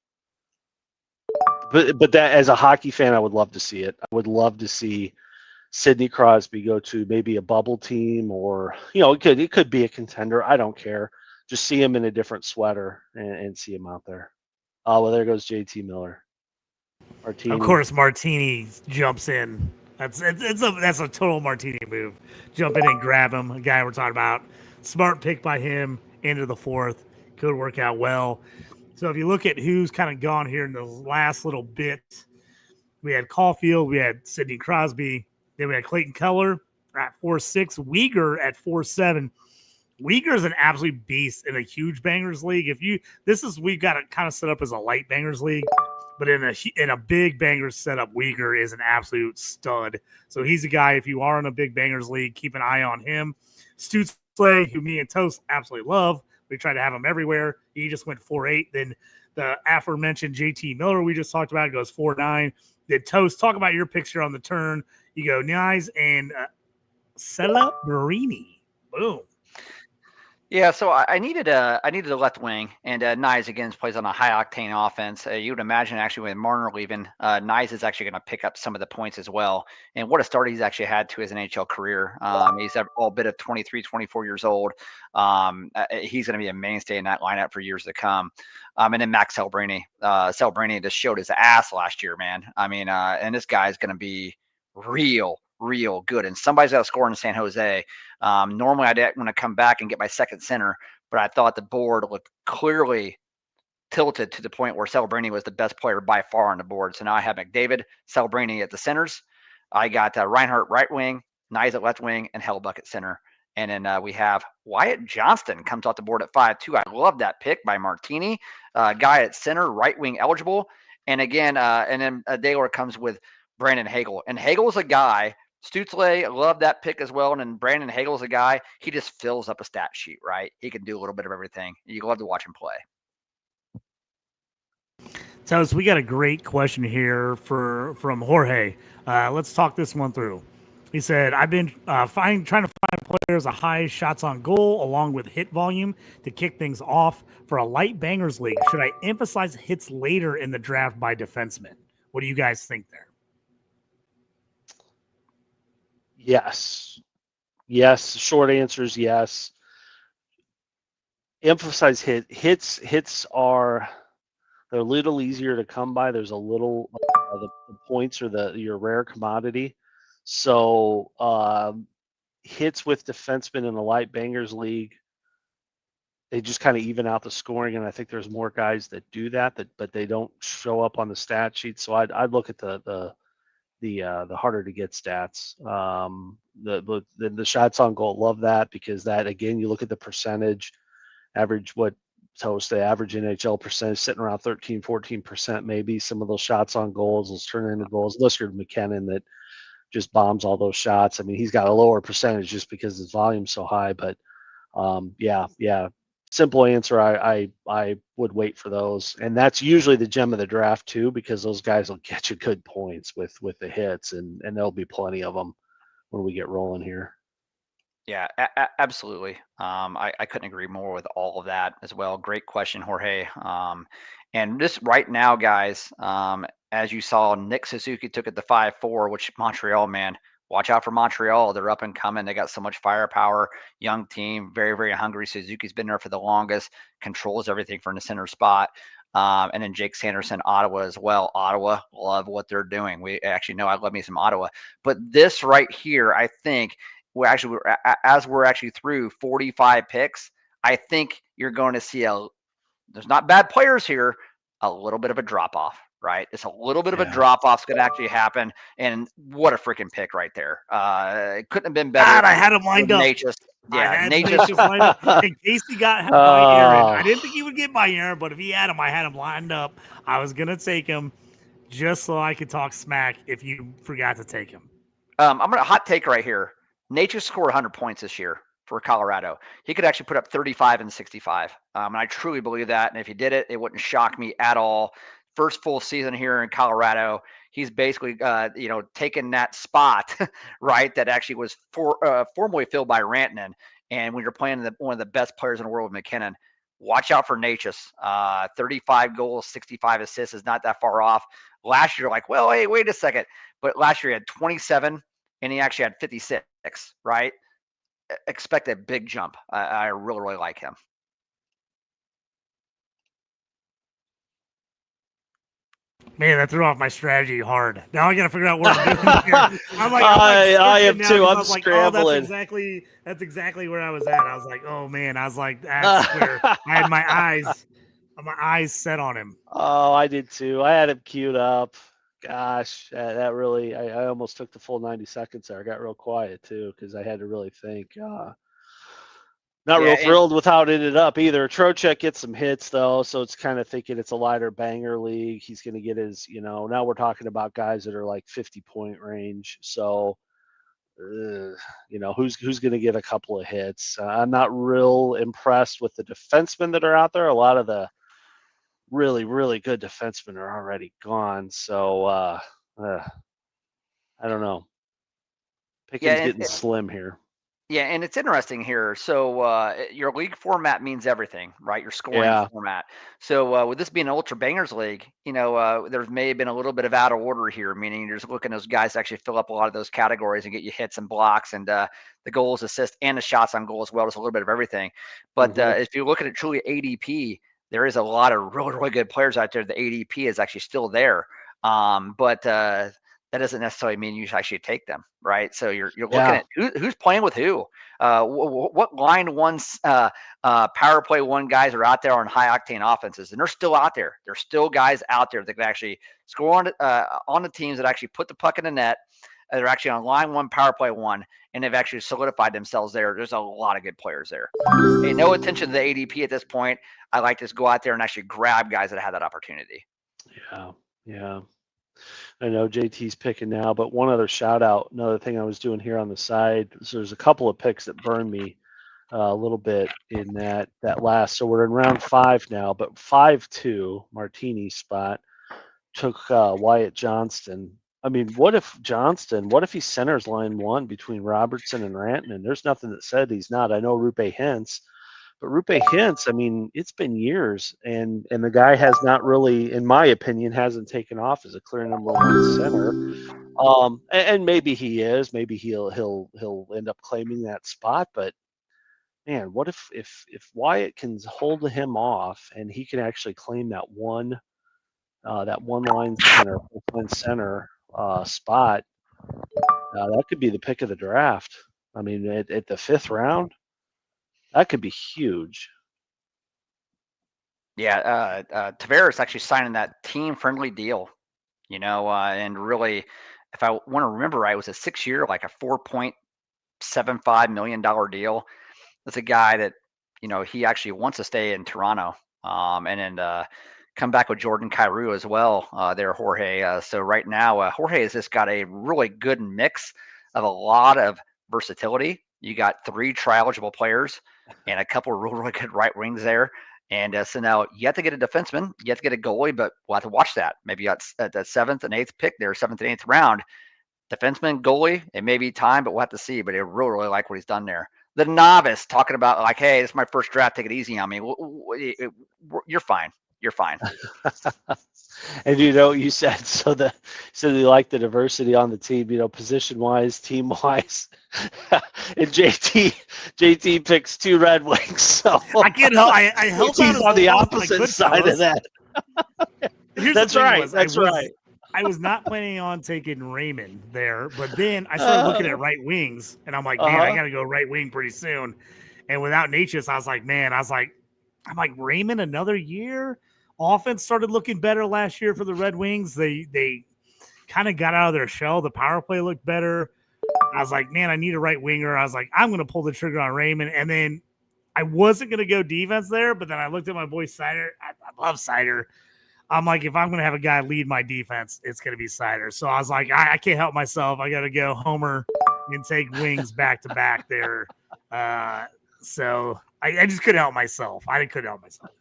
But that, as a hockey fan, I would love to see it. I would love to see Sidney Crosby go to maybe a bubble team, or it could be a contender. I don't care. Just see him in a different sweater and see him out there. Oh, well, there goes JT Miller. Martini. Of course, Martini jumps in. That's a total Martini move. Jump in and grab him. A guy we're talking about. Smart pick by him into the fourth. Could work out well. So if you look at who's kind of gone here in the last little bit, we had Caulfield, we had Sidney Crosby, then we had Clayton Keller at 4.6, Uyghur at 4.7. Uyghur is an absolute beast in a huge bangers league. We've got it kind of set up as a light bangers league, but in a big bangers setup, Uyghur is an absolute stud. So he's a guy, if you are in a big bangers league, keep an eye on him. Stutzle, who me and Toast absolutely love. We try to have him everywhere. He just went 4.8. Then the aforementioned JT Miller we just talked about goes 4.9. Then Toast, talk about your picture on the turn. You go Nyes and Sella Marini. Boom. Yeah, so I needed a left wing, and Nyes again plays on a high octane offense. You would imagine actually with Marner leaving, Nyes is actually going to pick up some of the points as well. And what a start he's actually had to his NHL career. He's all bit of 23, 24 years old. He's going to be a mainstay in that lineup for years to come. And then Max Celebrini. Celebrini just showed his ass last year, man. I mean, and this guy's going to be real good. And somebody's got to score in San Jose. Normally, I didn't want to come back and get my second center, but I thought the board looked clearly tilted to the point where Celebrini was the best player by far on the board. So now I have McDavid, Celebrini at the centers. I got Reinhardt right wing, Nyes at left wing, and Hellbuck at center. And then we have Wyatt Johnston comes off the board at 5.2. I love that pick by Martini. Guy at center, right wing eligible. And again, and then Daylor comes with Brandon Hagel. And Hagel's a guy. Stutzle, love that pick as well. And then Brandon Hagel's a guy, he just fills up a stat sheet, right? He can do a little bit of everything. You love to watch him play. So we got a great question here from Jorge. Let's talk this one through. He said, I've been trying to find players a high shots on goal along with hit volume to kick things off for a light bangers league. Should I emphasize hits later in the draft by defensemen? What do you guys think there? Yes. Short answer is yes. Emphasize hits. Hits they're a little easier to come by. There's a little the points are your rare commodity. So hits with defensemen in the light bangers league, they just kind of even out the scoring, and I think there's more guys that do that, but they don't show up on the stat sheet. So I'd look at the harder to get stats. The shots on goal, love that, because that, again, you look at the percentage, the average NHL percentage sitting around 13, 14% maybe. Some of those shots on goals will turn into goals. Unless you're McKinnon that just bombs all those shots. I mean, he's got a lower percentage just because his volume's so high. But yeah. Simple answer, I would wait for those. And that's usually the gem of the draft too, because those guys will get you good points with the hits, and there'll be plenty of them when we get rolling here. Yeah, absolutely. I couldn't agree more with all of that as well. Great question, Jorge. And this right now, guys, as you saw, Nick Suzuki took it to 5.4, which Montreal, man, watch out for Montreal. They're up and coming. They got so much firepower, young team, very, very hungry. Suzuki's been there for the longest, controls everything from the center spot. And then Jake Sanderson, Ottawa as well. Ottawa, love what they're doing. We actually know I love me some Ottawa. But this right here, I think, as we're actually through 45 picks, I think you're going to see there's not bad players here, a little bit of a drop off, right? It's a little bit of a drop off is going to actually happen. And what a freaking pick right there. It couldn't have been better. God, I had him lined up. Natchez lined up in case he got by Aaron. I didn't think he would get by Aaron, but if he had him, I had him lined up. I was going to take him just so I could talk smack if you forgot to take him. I'm going to hot take right here. Natchez scored 100 points this year for Colorado. He could actually put up 35 and 65. And I truly believe that. And if he did it, it wouldn't shock me at all. First full season here in Colorado, he's basically, taken that spot, right, that actually was formerly filled by Rantanen. And when you're playing one of the best players in the world with McKinnon, watch out for Natchez. 35 goals, 65 assists is not that far off. Last year, like, well, hey, wait a second. But last year he had 27, and he actually had 56, right? Expect a big jump. I really, really like him. Man, that threw off my strategy hard. Now I got to figure out what I'm doing here. I'm like I am now too. 'cause I I'm was like, oh, scrambling. that's exactly where I was at. I was like, oh man, I was like, that's where I had my eyes set on him. Oh, I did too. I had him queued up. Gosh, that really, I almost took the full 90 seconds there. I got real quiet too because I had to really think. Not Yeah, real and thrilled with how it ended up either. Trocheck gets some hits though, so it's kind of thinking it's a lighter banger league. He's going to get his, now we're talking about guys that are like 50-point range. So, who's going to get a couple of hits? I'm not real impressed with the defensemen that are out there. A lot of the really, really good defensemen are already gone. So, I don't know. yeah, Pickens getting slim here. Yeah, and it's interesting here. So your league format means everything, right? Your scoring Yeah. format. So with this being an ultra bangers league, there may have been a little bit of out of order here, meaning you're just looking at those guys to actually fill up a lot of those categories and get you hits and blocks and the goals, assists, and the shots on goal as well. Just a little bit of everything. But if you look at it truly ADP, there is a lot of really, really good players out there. The ADP is actually still there. But that doesn't necessarily mean you should actually take them, right? So you're looking Yeah. at who's playing with who. What line power play one guys are out there on high octane offenses, and they're still out there. There's still guys out there that can actually score on the teams that actually put the puck in the net. They're actually on line one, power play one, and they've actually solidified themselves there. There's a lot of good players there. Hey, no attention to the ADP at this point. I like to go out there and actually grab guys that have that opportunity. Yeah. I know JT's picking now, but one other shout out, another thing I was doing here on the side. So there's a couple of picks that burned me a little bit in that last. So we're in round 5 now, but 5-2 Martini spot took Wyatt Johnston. I mean, what if he centers line 1 between Robertson and Rantanen? There's nothing that said he's not. I know Rupe Hintz. But Rupe Hintz, I mean, it's been years, and the guy has not really, in my opinion, hasn't taken off as a clear number 1 center. And maybe he is. Maybe he'll end up claiming that spot. But man, what if Wyatt can hold him off and he can actually claim that one line center spot? That could be the pick of the draft. I mean, at the 5th round, that could be huge. Yeah, Tavares actually signing that team-friendly deal, and really, if I want to remember right, it was a 6-year, like a $4.75 million deal. That's a guy that, he actually wants to stay in Toronto, and then come back with Jordan Kyrou as well there, Jorge. So right now, Jorge has just got a really good mix of a lot of versatility. You got 3 tri-eligible players and a couple of really, really good right wings there. And so now you have to get a defenseman, you have to get a goalie, but we'll have to watch that. Maybe at the 7th and 8th pick there, 7th and 8th round, defenseman, goalie, it may be time, but we'll have to see. But I really, really like what he's done there. The novice talking about like, hey, this is my first draft, take it easy on me. You're fine. You're fine. And you said so you like the diversity on the team, position wise, team wise. And JT picks 2 Red Wings, so I can't help. I helped out he's on the opposite side of that. That's right. That's right. I was not planning on taking Raymond there, but then I started looking at right wings, and I'm like, man, I got to go right wing pretty soon. And without Natchez, I was like, I'm like Raymond another year. Offense started looking better last year for the Red Wings. They kind of got out of their shell. The power play looked better. I was like, man, I need a right winger. I was like, I'm going to pull the trigger on Raymond. And then I wasn't going to go defense there, but then I looked at my boy Sider. I love Sider. I'm like, if I'm going to have a guy lead my defense, it's going to be Sider. So I was like, I can't help myself. I got to go homer and take wings back to back there. So I just couldn't help myself. I couldn't help myself.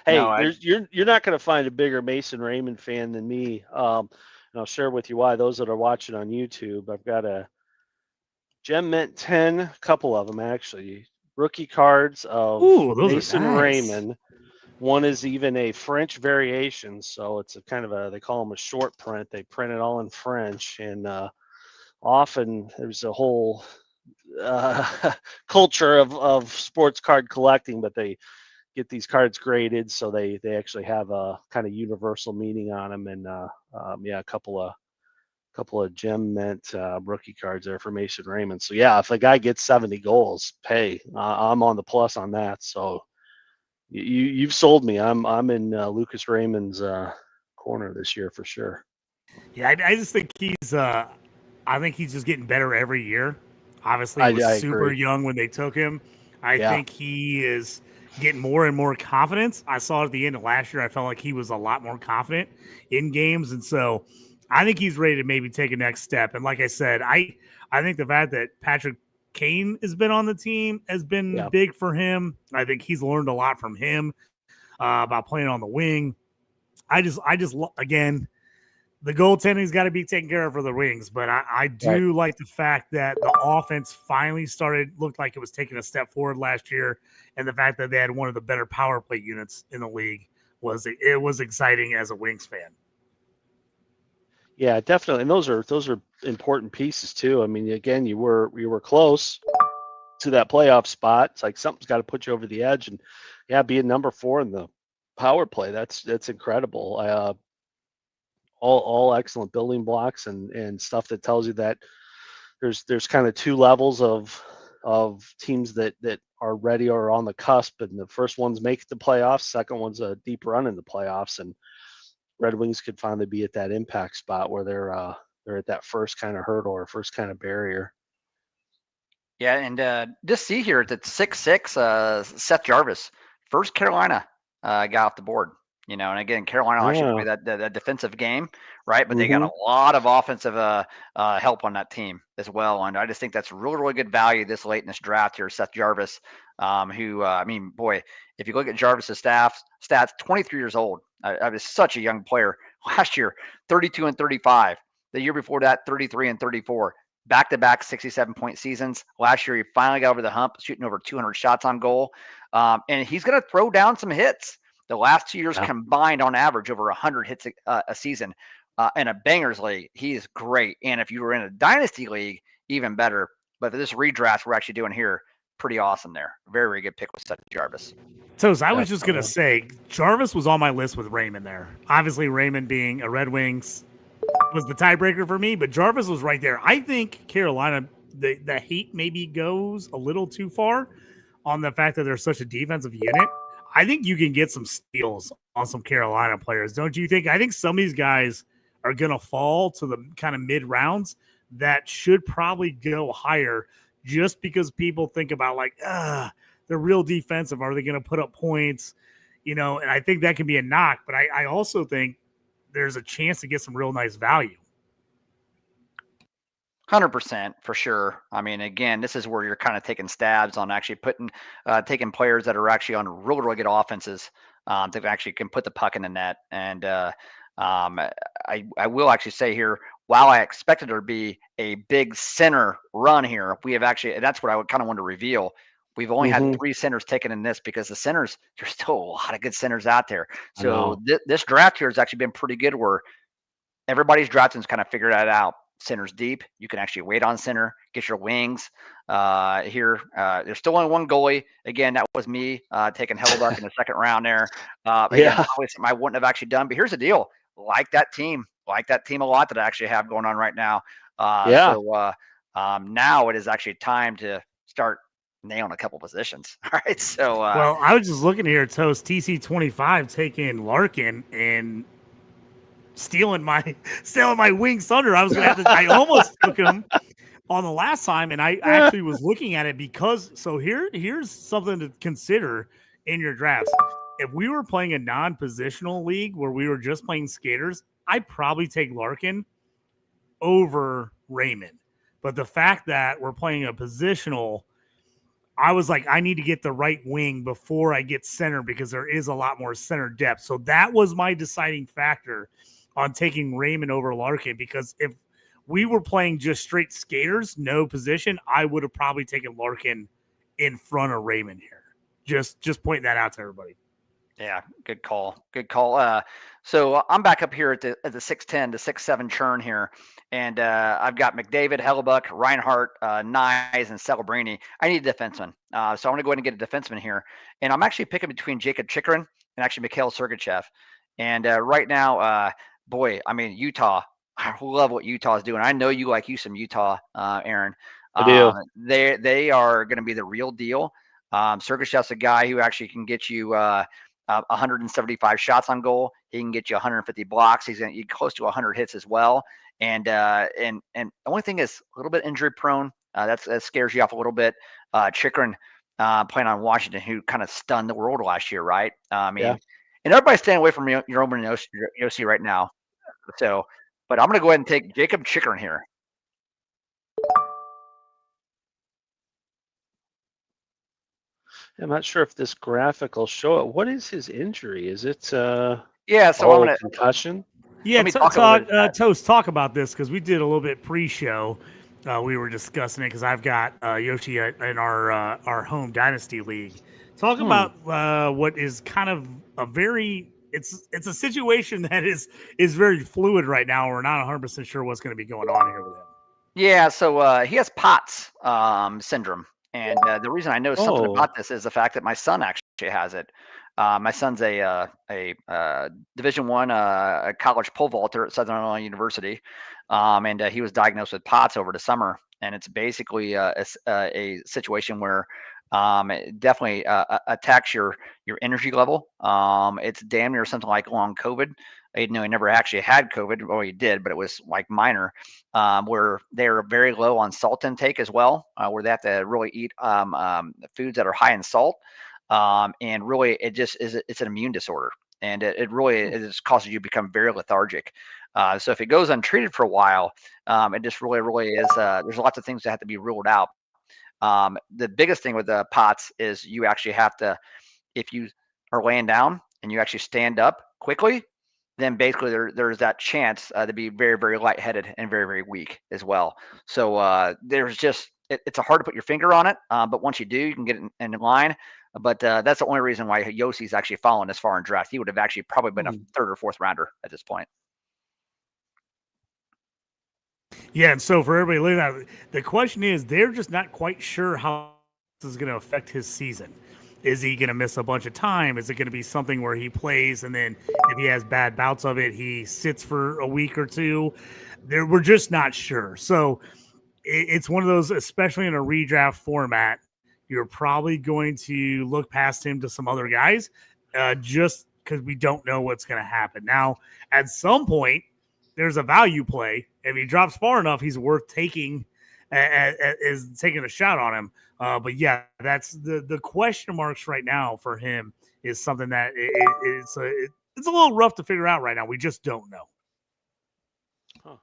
Hey, you're not going to find a bigger Mason Raymond fan than me. And I'll share with you why. Those that are watching on YouTube, I've got a Gem Mint 10, a couple of them actually, rookie cards of Mason Raymond. One is even a French variation, so it's a kind of they call them a short print. They print it all in French, and often there's a whole culture of sports card collecting, but they get these cards graded so they actually have a kind of universal meaning on them, and a couple of gem mint rookie cards there for Mason Raymond. So yeah, if a guy gets 70 goals, I'm on the plus on that. So you've sold me. I'm in Lucas Raymond's corner this year for sure. Yeah, I just think I think he's just getting better every year. Obviously, he was I super agree. young when they took him. I Yeah. think he is getting more and more confidence. I saw at the end of last year, I felt like he was a lot more confident in games. And so I think he's ready to maybe take a next step. And like I said, I think the fact that Patrick Kane has been on the team has been big for him. I think he's learned a lot from him about playing on the wing. I just again, the goaltending's got to be taken care of for the Wings, but I do like the fact that the offense finally looked like it was taking a step forward last year, and the fact that they had one of the better power play units in the league was exciting as a Wings fan. Yeah, definitely, and those are important pieces too. I mean, again, you were close to that playoff spot. It's like something's got to put you over the edge, and being number 4 in the power play, that's incredible. All excellent building blocks and stuff that tells you that there's kind of 2 levels of teams that are ready or on the cusp, and the first ones make the playoffs, second one's a deep run in the playoffs, and Red Wings could finally be at that impact spot where they're at that first kind of hurdle or first kind of barrier. Yeah, and just see here that 6'6", Seth Jarvis, first Carolina guy off the board. And again, Carolina actually play that defensive game, right? But they got a lot of offensive help on that team as well. And I just think that's really, really good value this late in this draft here, Seth Jarvis, who, boy, if you look at Jarvis's stats, 23 years old. I was such a young player. Last year, 32 and 35. The year before that, 33 and 34. Back-to-back 67-point seasons. Last year, he finally got over the hump, shooting over 200 shots on goal. And he's going to throw down some hits. The last 2 years combined, on average, over 100 hits a season. In a bangers league, he is great. And if you were in a dynasty league, even better. But this redraft we're actually doing here, pretty awesome there. Very, very good pick with Seth Jarvis. Toast, I was just going to say, Jarvis was on my list with Raymond there. Obviously, Raymond being a Red Wings was the tiebreaker for me, but Jarvis was right there. I think Carolina, the hate maybe goes a little too far on the fact that they're such a defensive unit. I think you can get some steals on some Carolina players, don't you think? I think some of these guys are going to fall to the kind of mid rounds that should probably go higher just because people think about they're real defensive. Are they going to put up points? And I think that can be a knock, but I also think there's a chance to get some real nice value. 100% for sure. I mean, again, this is where you're kind of taking stabs on actually taking players that are actually on really, really good offenses that actually can put the puck in the net. And I will actually say here, while I expected there to be a big center run here, we have actually, and that's what I kind of want to reveal. We've only had 3 centers taken in this because the centers, there's still a lot of good centers out there. So this draft here has actually been pretty good where everybody's drafting's kind of figured that out. Center's deep. You can actually wait on center, get your wings here. There's still only one goalie. Again, that was me taking Hellbuck in the second round there. Again, probably something I wouldn't have actually done. But here's the deal. Like that team a lot that I actually have going on right now. So now it is actually time to start nailing a couple positions. All right. So well, I was just looking here, Toast TC25 taking Larkin and stealing my wing thunder. I was gonna have to. I almost took him on the last time, and I actually was looking at it because. So here's something to consider in your drafts. If we were playing a non-positional league where we were just playing skaters, I'd probably take Larkin over Raymond. But the fact that we're playing a positional, I was like, I need to get the right wing before I get center because there is a lot more center depth. So that was my deciding factor on taking Raymond over Larkin, because if we were playing just straight skaters, no position, I would have probably taken Larkin in front of Raymond here. Just pointing that out to everybody. Yeah, good call. Good call. So I'm back up here at the 6'10 to 6'7 churn here, and I've got McDavid, Hellebuck, Reinhardt, Nyes, and Celebrini. I need a defenseman, so I'm going to go ahead and get a defenseman here, and I'm actually picking between Jacob Chikrin and actually Mikhail Sergachev. And right now, boy, I mean Utah. I love what Utah is doing. I know you like you some Utah, Aaron. I do. They are going to be the real deal. Sergachev's a guy who actually can get you 175 shots on goal. He can get you 150 blocks. He's going to get close to 100 hits as well. And the only thing is a little bit injury prone. That scares you off a little bit. Chikrin playing on Washington, who kind of stunned the world last year, right? I mean, Yeah. and everybody's staying away from Roman Yossi right now. So, but I'm going to go ahead and take Jacob Chikrin here. I'm not sure if this graphic will show it. What is his injury? Is it Yeah, so I'm going to concussion? Yeah, Let me talk a little bit Toast, talk about this because we did a little bit pre-show. We were discussing it because I've got Yoshi in our home Dynasty league. Talk about what is kind of a very it's a situation that is very fluid right now. We're not 100% sure what's going to be going on here with him. Yeah, so he has POTS syndrome, and the reason I know something about this is the fact that my son actually has it. My son's a Division I college pole vaulter at Southern Illinois University, and he was diagnosed with POTS over the summer. And it's basically a situation where it definitely attacks your energy level. It's damn near something like long COVID. I know he never actually had COVID. Well, he did, but it was like minor. Where they're very low on salt intake as well, where they have to really eat foods that are high in salt. And really, it's an immune disorder, and it really just causes you to become very lethargic. So if it goes untreated for a while, it just really is. There's lots of things that have to be ruled out. The biggest thing with the POTS is you actually have to, if you are laying down and you actually stand up quickly, then basically there's that chance to be very, very lightheaded and very, very weak as well. So there's just, it's hard to put your finger on it, but once you do, you can get it in line. But that's the only reason why Yossi's actually fallen this far in draft. He would have actually probably been a third or fourth rounder at this point. Yeah, and so for everybody looking at it, the question is, they're just not quite sure how this is going to affect his season. Is he going to miss a bunch of time? Is it going to be something where he plays and then if he has bad bouts of it, he sits for a week or two? We're just not sure. So it's one of those, especially in a redraft format, you're probably going to look past him to some other guys just because we don't know what's going to happen. Now, at some point, there's a value play. If he drops far enough, he's worth taking taking a shot on him. But yeah, that's the question marks right now for him is something that it's a little rough to figure out right now. We just don't know. Huh.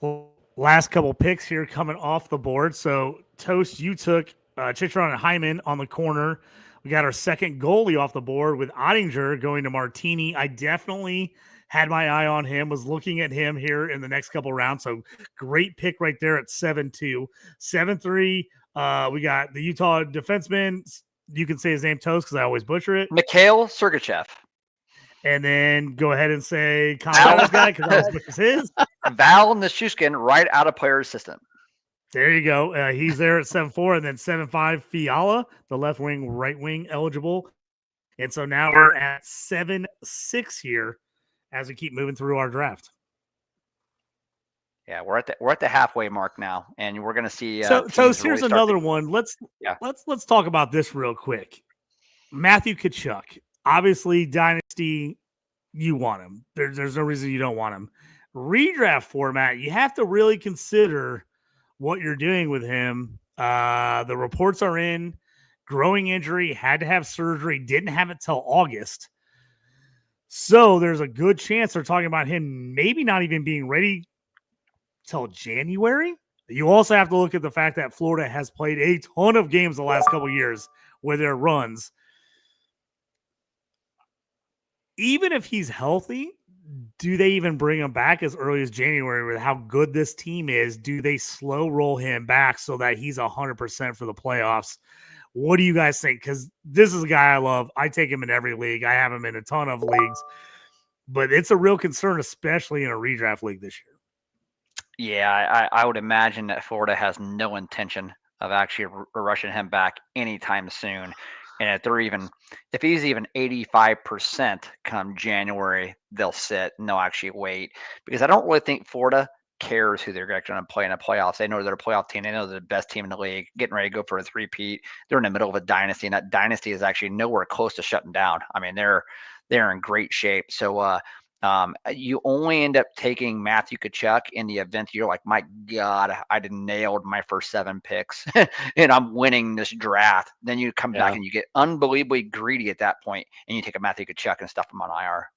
Well, last couple picks here coming off the board. So Toast, you took Chitron and Hyman on the corner. We got our second goalie off the board with Ottinger going to Martini. I definitely had my eye on him, was looking at him here in the next couple rounds. So great pick right there at 7-2. 7-3, we got the Utah defenseman. You can say his name, Toast, because I always butcher it. Mikhail Sergachev. And then go ahead and say Colorado's guy, because I always butcher his. Val Nichushkin, right out of player assistant. There you go. He's there at 7-4, and then 7-5 Fiala, the left wing, right wing eligible. And so now we're at 7-6 here as we keep moving through our draft. Yeah, we're at the halfway mark now, and we're going to see. So here's really another one. Let's talk about this real quick. Matthew Tkachuk, obviously Dynasty, you want him. There's no reason you don't want him. Redraft format, you have to really consider what you're doing with him. The reports are in. Growing injury, had to have surgery, didn't have it till August. So there's a good chance they're talking about him maybe not even being ready till January. You also have to look at the fact that Florida has played a ton of games the last couple of years with their runs. Even if he's healthy, do they even bring him back as early as January with how good this team is? Do they slow roll him back so that he's 100% for the playoffs? What do you guys think? Because this is a guy I love. I take him in every league. I have him in a ton of leagues. But it's a real concern, especially in a redraft league this year. Yeah, I would imagine that Florida has no intention of actually rushing him back anytime soon. And if he's even 85% come January, they'll sit and they'll actually wait, because I don't really think Florida cares who they're going to play in the playoffs. They know they're a playoff team. They know they're the best team in the league, getting ready to go for a three-peat. They're in the middle of a dynasty, and that dynasty is actually nowhere close to shutting down. I mean, they're in great shape. So you only end up taking Matthew Tkachuk in the event you're like, my God, I did nailed my first 7 picks and I'm winning this draft. Then you come back and you get unbelievably greedy at that point, and you take a Matthew Tkachuk and stuff him on IR.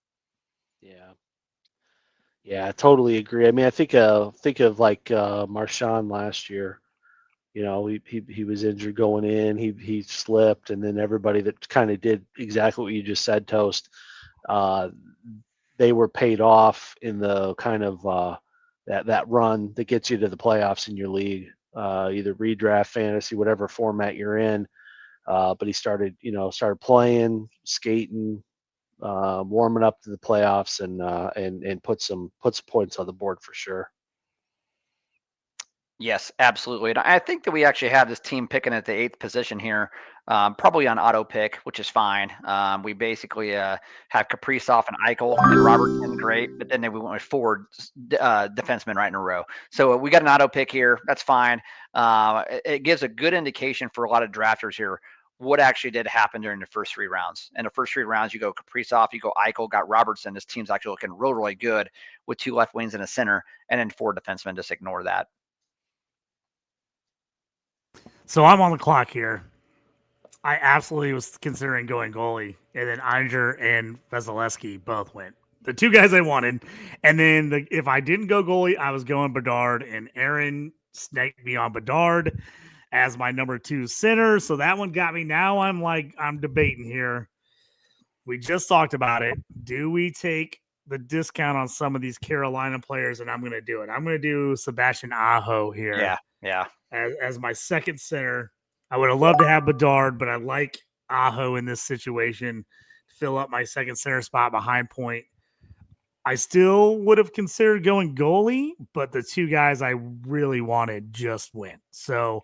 Yeah, I totally agree. I mean, I think of like Marshawn last year. You know, he was injured going in. He slipped, and then everybody that kind of did exactly what you just said, Toast. They were paid off in the kind of that run that gets you to the playoffs in your league, either redraft, fantasy, whatever format you're in. But he started playing, skating, warming up to the playoffs, and put some points on the board for sure. Yes, absolutely. And I think that we actually have this team picking at the 8th position here, probably on auto pick, which is fine. We basically have Kaprizov and Eichel and Robertson, great, but then we went with 4 defensemen right in a row. So we got an auto pick here. That's fine. It gives a good indication for a lot of drafters here what actually did happen during the first 3 rounds. In the first 3 rounds, you go Kaprizov, you go Eichel, got Robertson. This team's actually looking real, really good with 2 left wings and a center, and then 4 defensemen. Just ignore that. So I'm on the clock here. I absolutely was considering going goalie, and then Einger and Vasilevsky both went. The 2 guys I wanted. And then if I didn't go goalie, I was going Bedard, and Aaron snaked me on Bedard as my number 2 center. So that one got me. Now I'm debating here. We just talked about it. Do we take the discount on some of these Carolina players? And I'm going to do it. I'm going to do Sebastian Aho here. Yeah. As my second center. I would have loved to have Bedard, but I like Aho in this situation to fill up my second center spot behind Point. I still would have considered going goalie, but the 2 guys I really wanted just went. So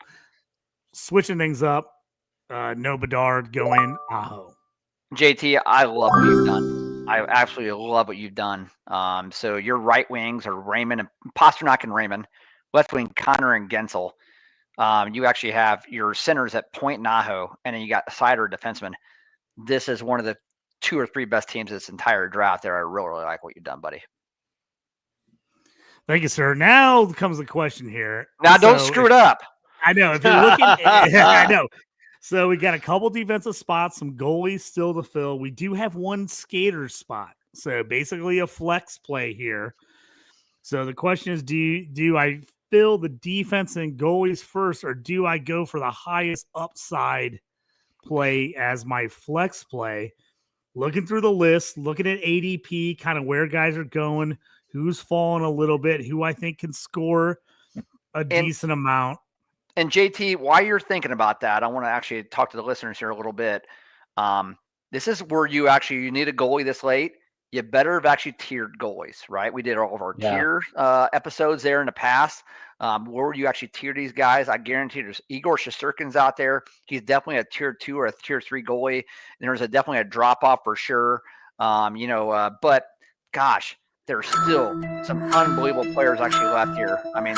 switching things up, no Bedard, going Aho. JT, I love what you've done. I absolutely love what you've done. So your right wings are Raymond and Pasternak and Raymond, left wing Connor and Gensel. You actually have your centers at Point and Aho, and then you got Sider defenseman. This is one of the 2 or 3 best teams this entire draft there. I really, really like what you've done, buddy. Thank you, sir. Now comes the question here. Now, don't screw it up. I know. If you're looking, I know. So we got a couple defensive spots, some goalies still to fill. We do have 1 skater spot. So basically a flex play here. So the question is, do I fill the defense and goalies first, or do I go for the highest upside play as my flex play? Looking through the list, looking at ADP, kind of where guys are going, who's falling a little bit, who I think can score a decent amount. And JT, while you're thinking about that, I want to actually talk to the listeners here a little bit. This is where you need a goalie this late. You better have actually tiered goalies, right? We did all of our tier episodes there in the past, where you actually tier these guys. I guarantee there's Igor Shesterkin's out there. He's definitely a tier 2 or a tier 3 goalie. And there's definitely a drop off for sure. But gosh, there's still some unbelievable players actually left here. I mean,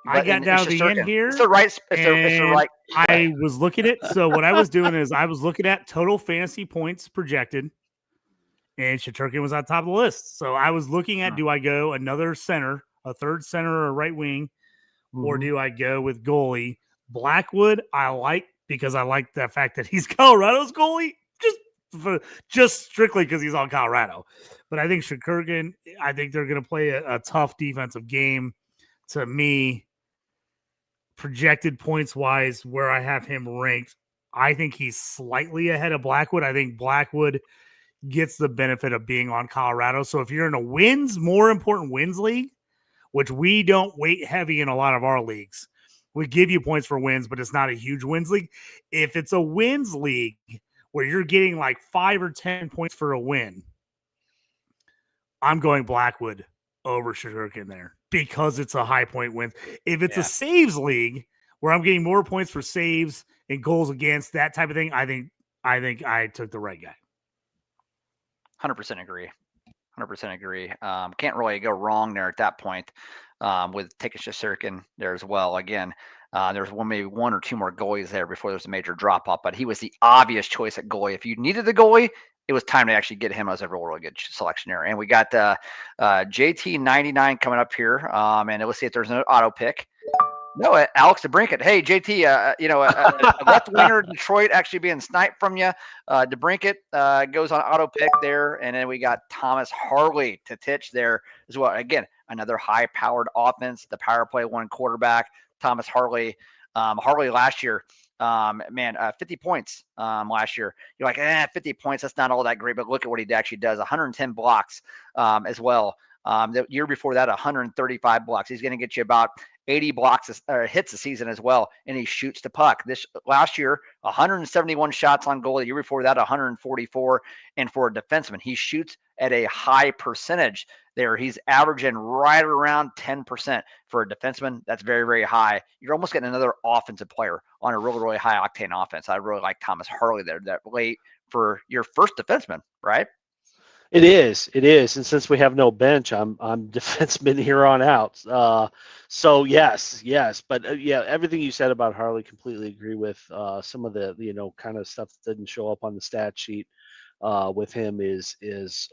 I got down to the end here. It's the right. I was looking at. So what I was doing is I was looking at total fantasy points projected, and Shesterkin was on top of the list. So I was looking at, do I go another center, a third center or a right wing, or do I go with goalie? Blackwood, I like because I like the fact that he's Colorado's goalie, just strictly because he's on Colorado. But I think Shesterkin, I think they're going to play a tough defensive game. To me, projected points wise, where I have him ranked, I think he's slightly ahead of Blackwood. I think Blackwood gets the benefit of being on Colorado. So if you're in a more important wins league, which we don't weight heavy in a lot of our leagues, we give you points for wins, but it's not a huge wins league. If it's a wins league where you're getting like 5 or 10 points for a win, I'm going Blackwood over Shadurkin there because it's a high point win. If it's a saves league where I'm getting more points for saves and goals against, that type of thing, I think I took the right guy. 100% agree. 100% agree. Can't really go wrong there at that point with taking Shadurkin there as well. Again, there's maybe one or two more goalies there before there's a major drop off, but he was the obvious choice at goalie. If you needed the goalie, it was time to actually get him as a really good selection there. And we got JT99 coming up here. And let's see if there's an auto pick. No, Alex DeBrincat. Hey, JT, a left winger Detroit actually being sniped from you. DeBrincat goes on auto pick there. And then we got Thomas Harley to Titch there as well. Again, another high-powered offense. The power play one quarterback, Thomas Harley. Harley last year, 50 points last year. You're like, 50 points, that's not all that great. But look at what he actually does. 110 blocks as well. The year before that, 135 blocks. He's going to get you about 80 blocks hits a season as well, and he shoots the puck. This last year, 171 shots on goal. The year before that, 144. And for a defenseman, he shoots at a high percentage there. He's averaging right around 10% for a defenseman. That's very, very high. You're almost getting another offensive player on a really, really high octane offense. I really like Thomas Harley there. That late for your first defenseman, right? It is. And since we have no bench, I'm defenseman here on out. So yes. But everything you said about Harley, completely agree with. Some of the, kind of stuff that didn't show up on the stat sheet with him is his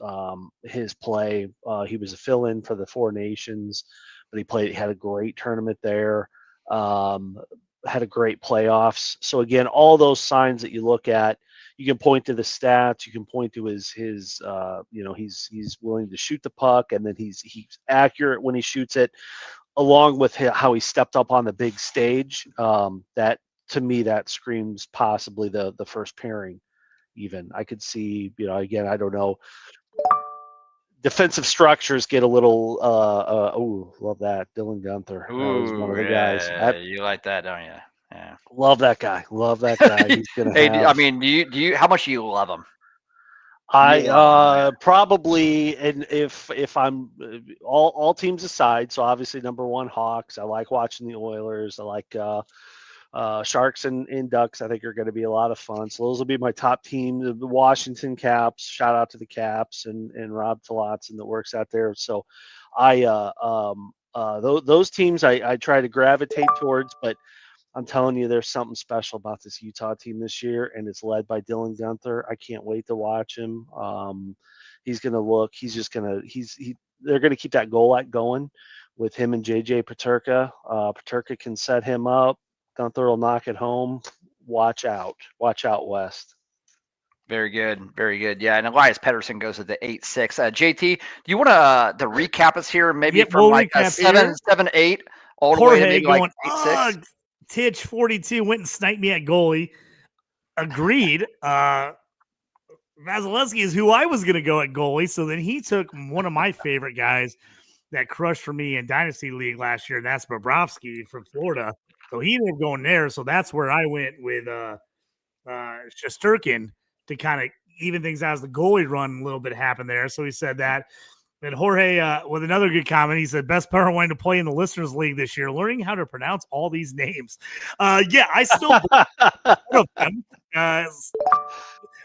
play. He was a fill-in for the Four Nations, but he had a great tournament there. Had a great playoffs. So again, all those signs that you look at, you can point to the stats. You can point to his he's willing to shoot the puck, and then he's accurate when he shoots it, along with how he stepped up on the big stage. That to me, that screams possibly the first pairing. Even I could see, again, I don't know. Defensive structures get a little. Love that Dylan Guenther. That was one of the guys. You like that, don't you? Yeah. Love that guy. He's gonna. Hey, do you? How much do you love him? I probably, and if I'm all teams aside, so obviously number one Hawks. I like watching the Oilers. I like Sharks and Ducks. I think are going to be a lot of fun. So those will be my top team. The Washington Caps. Shout out to the Caps and Rob Talotson that works out there. So those teams I try to gravitate towards, but I'm telling you, there's something special about this Utah team this year, and it's led by Dylan Guenther. I can't wait to watch him. He's going to look. They're going to keep that goal line going with him and JJ Peterka. Peterka can set him up. Guenther will knock it home. Watch out, West. Very good. Yeah, and Elias Pettersson goes to the 8-6. JT, do you want to recap us here? Maybe from like a 7-8 all the way to maybe like 8-6. Titch 42 went and sniped me at goalie. Agreed. Vasilevsky is who I was going to go at goalie. So then he took one of my favorite guys that crushed for me in Dynasty League last year, and that's Bobrovsky from Florida. So he ended up going there. So that's where I went with Shesterkin to kind of even things out as the goalie run a little bit happened there. So he said that. And Jorge, with another good comment, he said, best power line to play in the Listeners League this year, learning how to pronounce all these names. I still of them.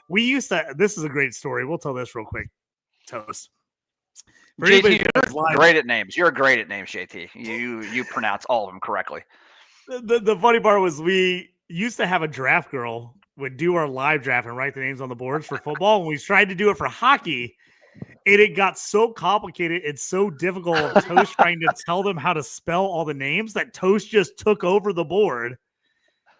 We used to, this is a great story. We'll tell this real quick, Toast. JT, you're great at names. You're great at names, JT. You pronounce all of them correctly. The funny part was we used to have a draft girl would do our live draft and write the names on the boards for football. When we tried to do it for hockey, it got so complicated. It's so difficult of Toast trying to tell them how to spell all the names that Toast just took over the board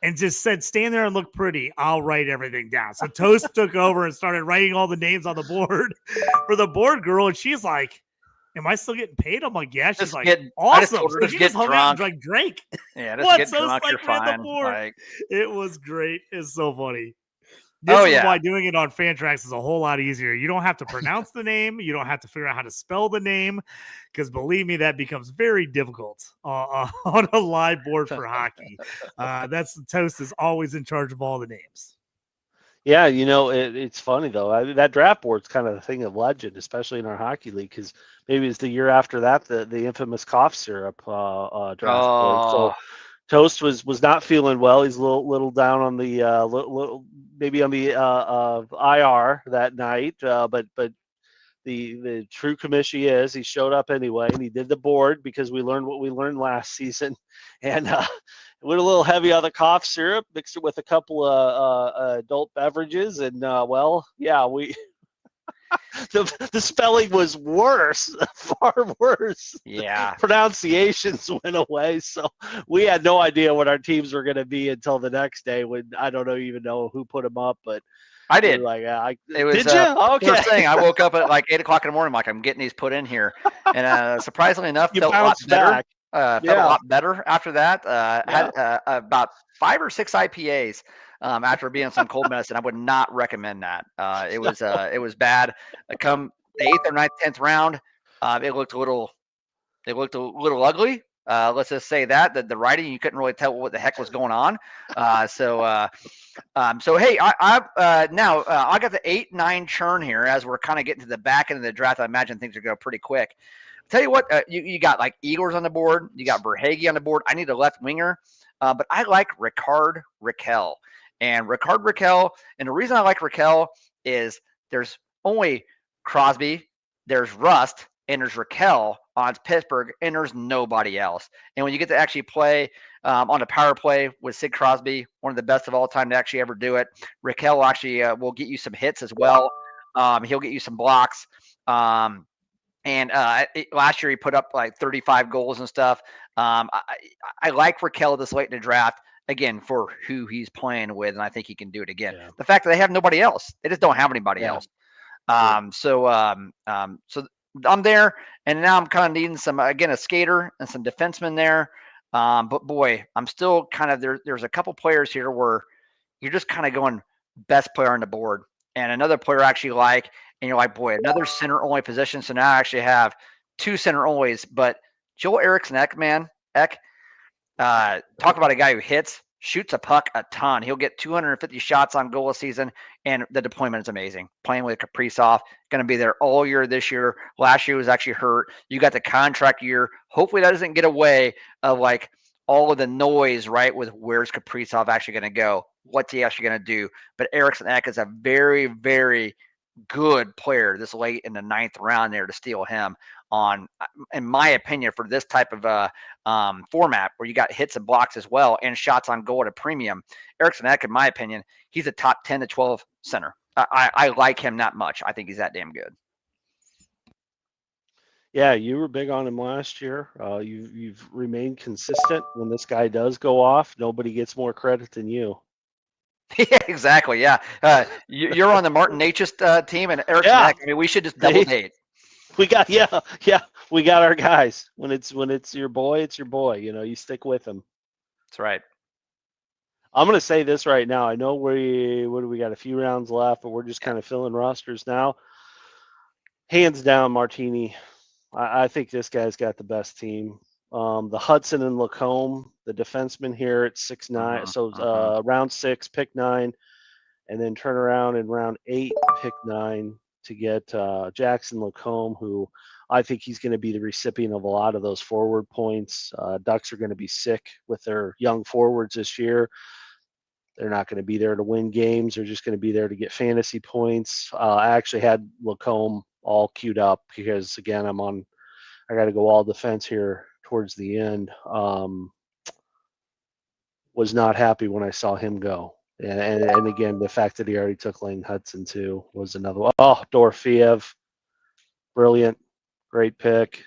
and just said, stand there and look pretty. I'll write everything down. So Toast took over and started writing all the names on the board for the board girl. And she's like, am I still getting paid? I'm like, yeah. She's awesome. So she just hung out and like Drake. Yeah, just get drunk, you're fine. It was great. It's so funny. This Oh, is yeah. why doing it on Fantrax is a whole lot easier. You don't have to pronounce the name. You don't have to figure out how to spell the name, because believe me, that becomes very difficult on a live board for hockey. Toast is always in charge of all the names. Yeah, it's funny though. That draft board's kind of a thing of legend, especially in our hockey league, because maybe it's the year after that the infamous cough syrup draft board. So Oh, Toast was not feeling well. He's a little down on the maybe on the IR that night, but the true commish he showed up anyway, and he did the board because we learned what we learned last season, and went a little heavy on the cough syrup, mixed it with a couple of adult beverages, and we the spelling was worse, far worse. yeah. Pronunciations went away, so we had no idea what our teams were going to be until the next day, when I don't even know who put them up, but I did. like, It was, did you? Okay. First thing, I woke up at like 8 o'clock in the morning, like, I'm getting these put in here. And surprisingly enough, You felt a lot bounced better. back. Felt a Yeah. lot better after that. Had about 5 or 6 IPAs after being on some cold medicine. I would not recommend that. It was bad. Come the 8th or 9th, 10th round, it looked a little ugly. Let's just say that the writing, you couldn't really tell what the heck was going on. So hey, I got the 8-9 churn here as we're kind of getting to the back end of the draft. I imagine things are going pretty quick. Tell you what, you got like Eagles on the board, you got Verhage on the board. I need a left winger, but I like Ricard Raquel. And Ricard Raquel, and the reason I like Raquel is there's only Crosby, there's Rust, and there's Raquel on Pittsburgh, and there's nobody else. And when you get to actually play on a power play with Sid Crosby, one of the best of all time to actually ever do it, Raquel actually will get you some hits as well. He'll get you some blocks. Last year he put up like 35 goals and stuff. I like Raquel this late in the draft, again, for who he's playing with, and I think he can do it again. Yeah. The fact that they have nobody else, they just don't have anybody else. So I'm there, and now I'm kind of needing a skater and some defensemen there. But boy, I'm still kind of there. There's a couple players here where you're just kind of going best player on the board, and another player I actually like, and you're like, boy, another center only position. So now I actually have 2 center onlys. But Joel Eriksson Ek, talk about a guy who shoots a puck a ton. He'll get 250 shots on goal a season, and the deployment is amazing. Playing with Kaprizov, going to be there all year this year. Last year was actually hurt. You got the contract year. Hopefully that doesn't get away of like all of the noise, right, with where's Kaprizov actually going to go, what's he actually going to do. But Eriksson Ek is a very, very good player this late in the 9th round there to steal him on, in my opinion, for this type of format where you got hits and blocks as well and shots on goal at a premium. Eriksson Ek, in my opinion, he's a top 10 to 12 center. I like him that much. I think he's that damn good. Yeah, you were big on him last year. You've remained consistent. When this guy does go off, nobody gets more credit than you. Yeah, exactly. Yeah, you're on the Martin Necas team, and Eriksson Ek. I mean, we should just double date. We got we got our guys. When it's your boy, it's your boy. You stick with him. That's right. I'm gonna say this right now. I know we got a few rounds left, but we're just kind of filling rosters now. Hands down, Martini. I think this guy's got the best team. The Hudson and Lacombe, the defenseman here at 6'9". So round 6, pick 9, and then turn around in round 8, pick 9 to get Jackson Lacombe, who I think he's going to be the recipient of a lot of those forward points. Ducks are going to be sick with their young forwards this year. They're not going to be there to win games. They're just going to be there to get fantasy points. I actually had Lacombe all queued up because, again, I got to go all defense here towards the end. Was not happy when I saw him go. And again, the fact that he already took Lane Hudson too was another one. Oh, Dorofeev, brilliant, great pick.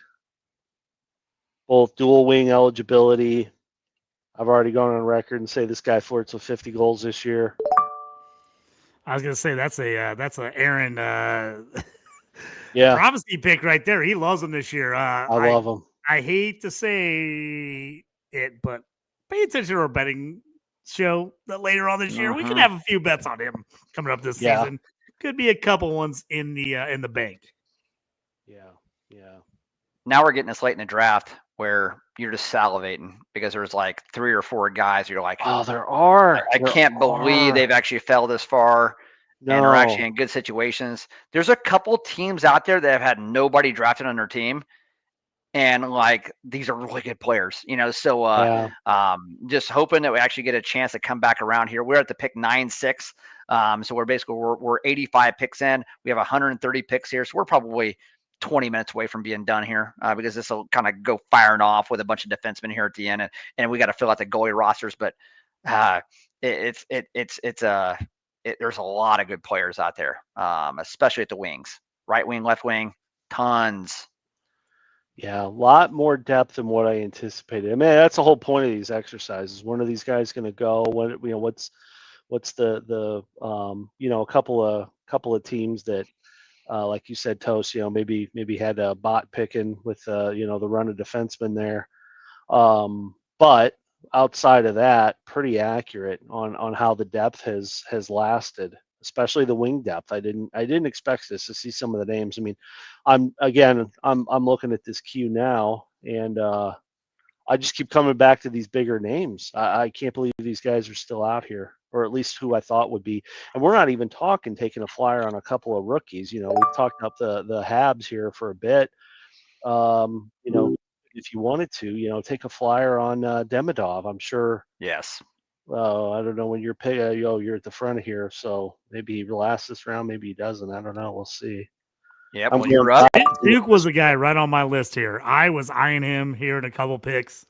Both dual wing eligibility. I've already gone on record and say this guy flirts with 50 goals this year. I was gonna say that's a Aaron Yeah, prophecy pick right there. He loves him this year. I love him. I hate to say it, but pay attention to our betting show that later on this year. We could Mhm. have a few bets on him coming up this Yeah. season. Could be a couple ones in the bank. Yeah. Now we're getting this late in the draft where you're just salivating because there's like 3 or 4 guys. You're like, Oh, there are. I can't believe they've actually fell this far and are actually in good situations. There's a couple teams out there that have had nobody drafted on their team. And like these are really good players, So just hoping that we actually get a chance to come back around here. We're at the pick 9-6, so we're 85 picks in. We have 130 picks here, so we're probably 20 minutes away from being done here because this will kind of go firing off with a bunch of defensemen here at the end, and we got to fill out the goalie rosters. But there's a lot of good players out there, especially at the wings, right wing, left wing, tons. Yeah, a lot more depth than what I anticipated. I mean, that's the whole point of these exercises. When are these guys going to go? What's the a couple of teams that, like you said, Toast, maybe had a bot picking with the run of defensemen there. But outside of that, pretty accurate on how the depth has lasted, especially the wing depth. I didn't expect this to see some of the names. I mean, I'm looking at this queue now, and I just keep coming back to these bigger names. I can't believe these guys are still out here, or at least who I thought would be. And we're not even taking a flyer on a couple of rookies. We've talked up the Habs here for a bit. If you wanted to, take a flyer on Demidov. I'm sure. Yes. I don't know when you're you're at the front of here, so maybe he lasts this round, maybe he doesn't. I don't know. We'll see. Yeah, well, you're up. Duke was a guy right on my list here. I was eyeing him here in a couple picks.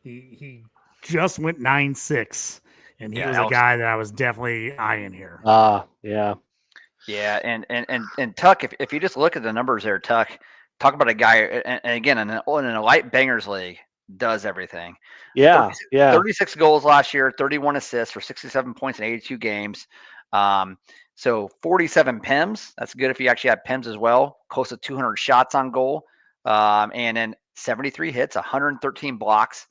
He just went 9-6, and he was a guy that I was definitely eyeing here. Yeah. Yeah, and Tuck, if you just look at the numbers there, Tuck, talk about a guy, and again, in a light bangers league, does everything. Yeah, 36 goals last year, 31 assists for 67 points in 82 games. So 47 PIMs. That's good if you actually have PIMs as well. Close to 200 shots on goal. And then 73 hits, 113 blocks.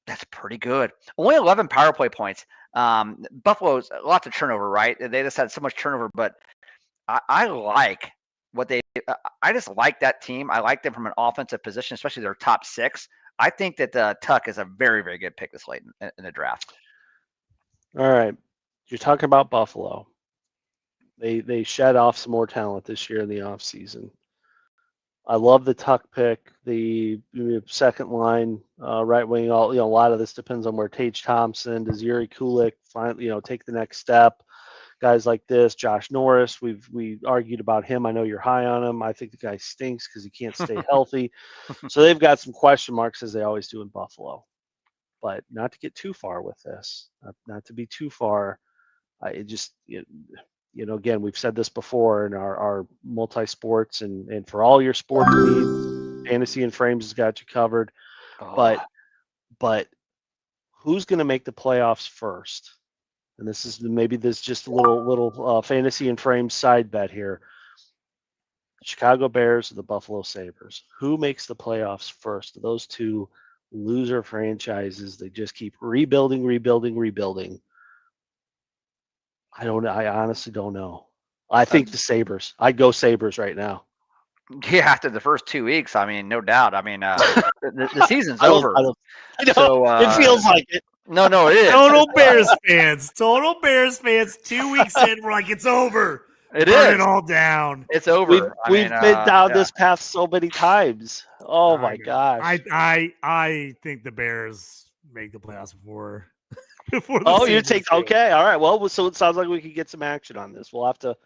That's pretty good. Only 11 power play points. Buffalo's lots of turnover, right? They just had so much turnover, but I like what I just like that team. I like them from an offensive position, especially their top 6. I think that Tuck is a very, very good pick this late in the draft. All right. You're talking about Buffalo. They shed off some more talent this year in the offseason. I love the Tuck pick, the second line, right wing. A lot of this depends on where Tage Thompson, does Yuri Kulik finally, take the next step. Guys like this, Josh Norris, we argued about him. I know you're high on him. I think the guy stinks because he can't stay healthy. So they've got some question marks, as they always do in Buffalo. But not to get too far with this, not to be too far. Again, we've said this before in our multi-sports and for all your sports needs, Fantasy and Frames has got you covered. Oh. But who's going to make the playoffs first? And this is just a little Fantasy and Frames side bet here. The Chicago Bears or the Buffalo Sabres? Who makes the playoffs first? Those two loser franchises, they just keep rebuilding. I honestly don't know. I think the Sabres. I'd go Sabres right now. Yeah, after the first 2 weeks, I mean, no doubt. I mean, the season's over. I know. So, it feels like it. No, it is. Total Bears fans. 2 weeks in, we're like, it's over. It Burn is. it all down. It's over. We've been down this path so many times. Oh my gosh. I think the Bears make the playoffs before you take okay. All right. Well, so it sounds like we could get some action on this. We'll have to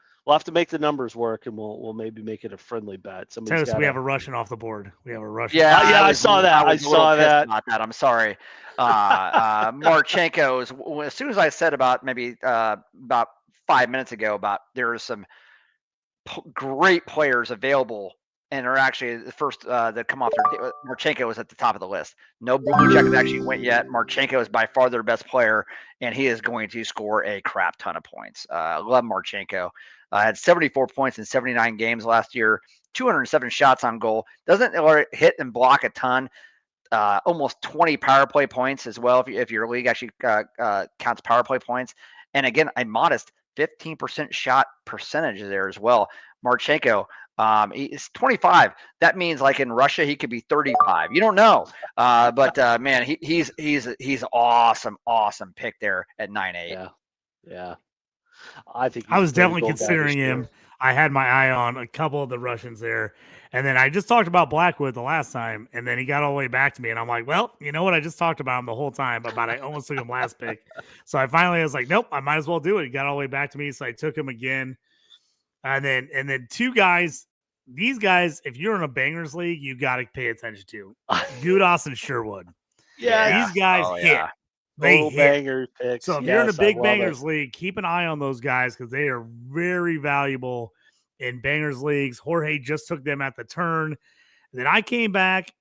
make the numbers work, and we'll maybe make it a friendly bet. We have a Russian off the board. We have a Russian. Yeah, I saw that. I saw that. About that. I'm sorry. Marchenko as soon as I said about maybe about 5 minutes ago about there are some great players available and are actually the first that come off their Marchenko was at the top of the list. No blue jackets actually went yet. Marchenko is by far their best player, and he is going to score a crap ton of points. Love Marchenko. Had 74 points in 79 games last year, 207 shots on goal. Doesn't hit and block a ton. almost 20 power play points as well if your league actually counts power play points. And again, a modest 15% shot percentage there as well. Marchenko, he's 25. That means like in Russia, he could be 35. You don't know. But man, he's awesome pick there at 9.8. Yeah. Yeah. I think I he's was a definitely critical guy this considering year. him. I had my eye on a couple of the Russians there. And then I just talked about Blackwood the last time, and then he got all the way back to me. And I'm like, well, you know what? I just talked about him the whole time, but I almost took him last pick. So I finally was like, nope, I might as well do it. He got all the way back to me. So I took him again. And then two guys, these guys, if you're in a bangers league, you got to pay attention to Gudas and Sherwood. Yeah. These guys hit. Yeah. They Total hit. banger picks. So if you're in a Yes, big I love bangers it. league, keep an eye on those guys because they are very valuable in bangers leagues. Jorge just took them at the turn. And then I came back,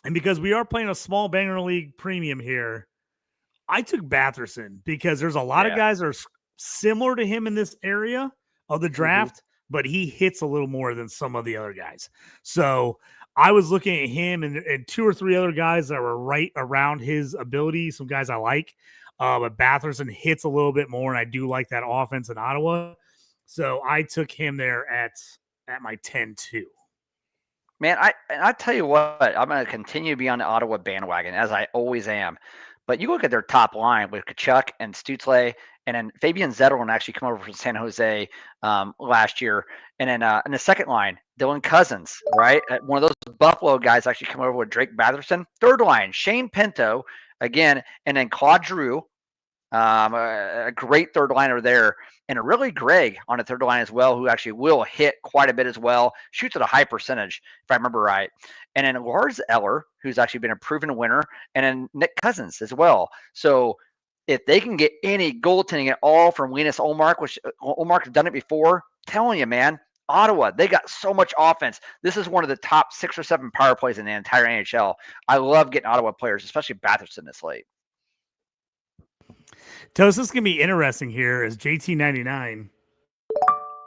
and because we are playing a small banger league premium here, I took Batherson because there's a lot of guys that are similar to him in this area of the draft, but he hits a little more than some of the other guys. So I was looking at him and two or three other guys that were right around his ability, some guys I like. But Batherson hits a little bit more, and I do like that offense in Ottawa. So I took him there at my 10-2. Man, I tell you what, I'm going to continue to be on the Ottawa bandwagon as I always am. But you look at their top line with Kachuk and Stutzle, and then Fabian Zetterlund actually come over from San Jose last year. And then in the second line, Dylan Cousins, right? One of those Buffalo guys actually come over with Drake Batherson. Third line, Shane Pinto again, and then Claude Giroux, a great third liner there. And really Greg on the third line as well, who actually will hit quite a bit as well, shoots at a high percentage, if I remember right. And then Lars Eller, who's actually been a proven winner, and then Nick Cousins as well. So if they can get any goaltending at all from Linus Ullmark, which Ullmark has done it before, telling you, man, Ottawa, they got so much offense. This is one of the top 6 or 7 power plays in the entire NHL. I love getting Ottawa players, especially Batherson this late. Toast, this is going to be interesting here as JT99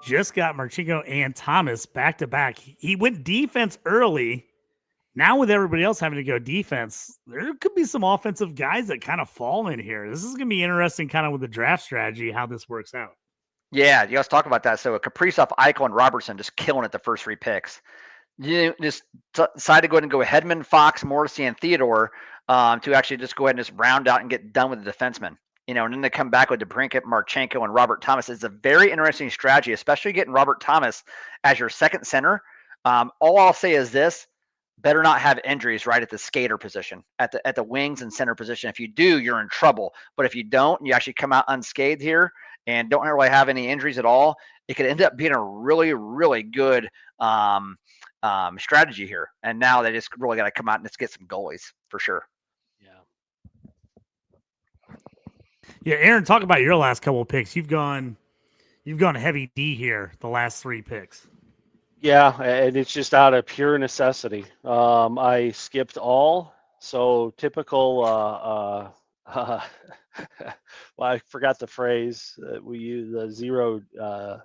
just got Marchenko and Thomas back-to-back. He went defense early. Now with everybody else having to go defense, there could be some offensive guys that kind of fall in here. This is going to be interesting kind of with the draft strategy, how this works out. Yeah, you guys talk about that. So Kaprizov, Eichel, and Robertson just killing it the first 3 picks. You just decide to go ahead and go Hedman, Fox, Morrissey, and Theodore to actually just go ahead and just round out and get done with the defensemen. And then they come back with DeBrincat, Marchenko, and Robert Thomas. It's a very interesting strategy, especially getting Robert Thomas as your second center. All I'll say is this: better not have injuries right at the skater position, at the wings and center position. If you do, you're in trouble. But if you don't, and you actually come out unscathed here and don't really have any injuries at all, it could end up being a really, really good strategy here. And now they just really got to come out and let's get some goalies for sure. Yeah, Aaron, talk about your last couple of picks. You've gone heavy D here the last 3 picks. Yeah, and it's just out of pure necessity. I skipped all, so typical. Well, I forgot the phrase that we use. Zero.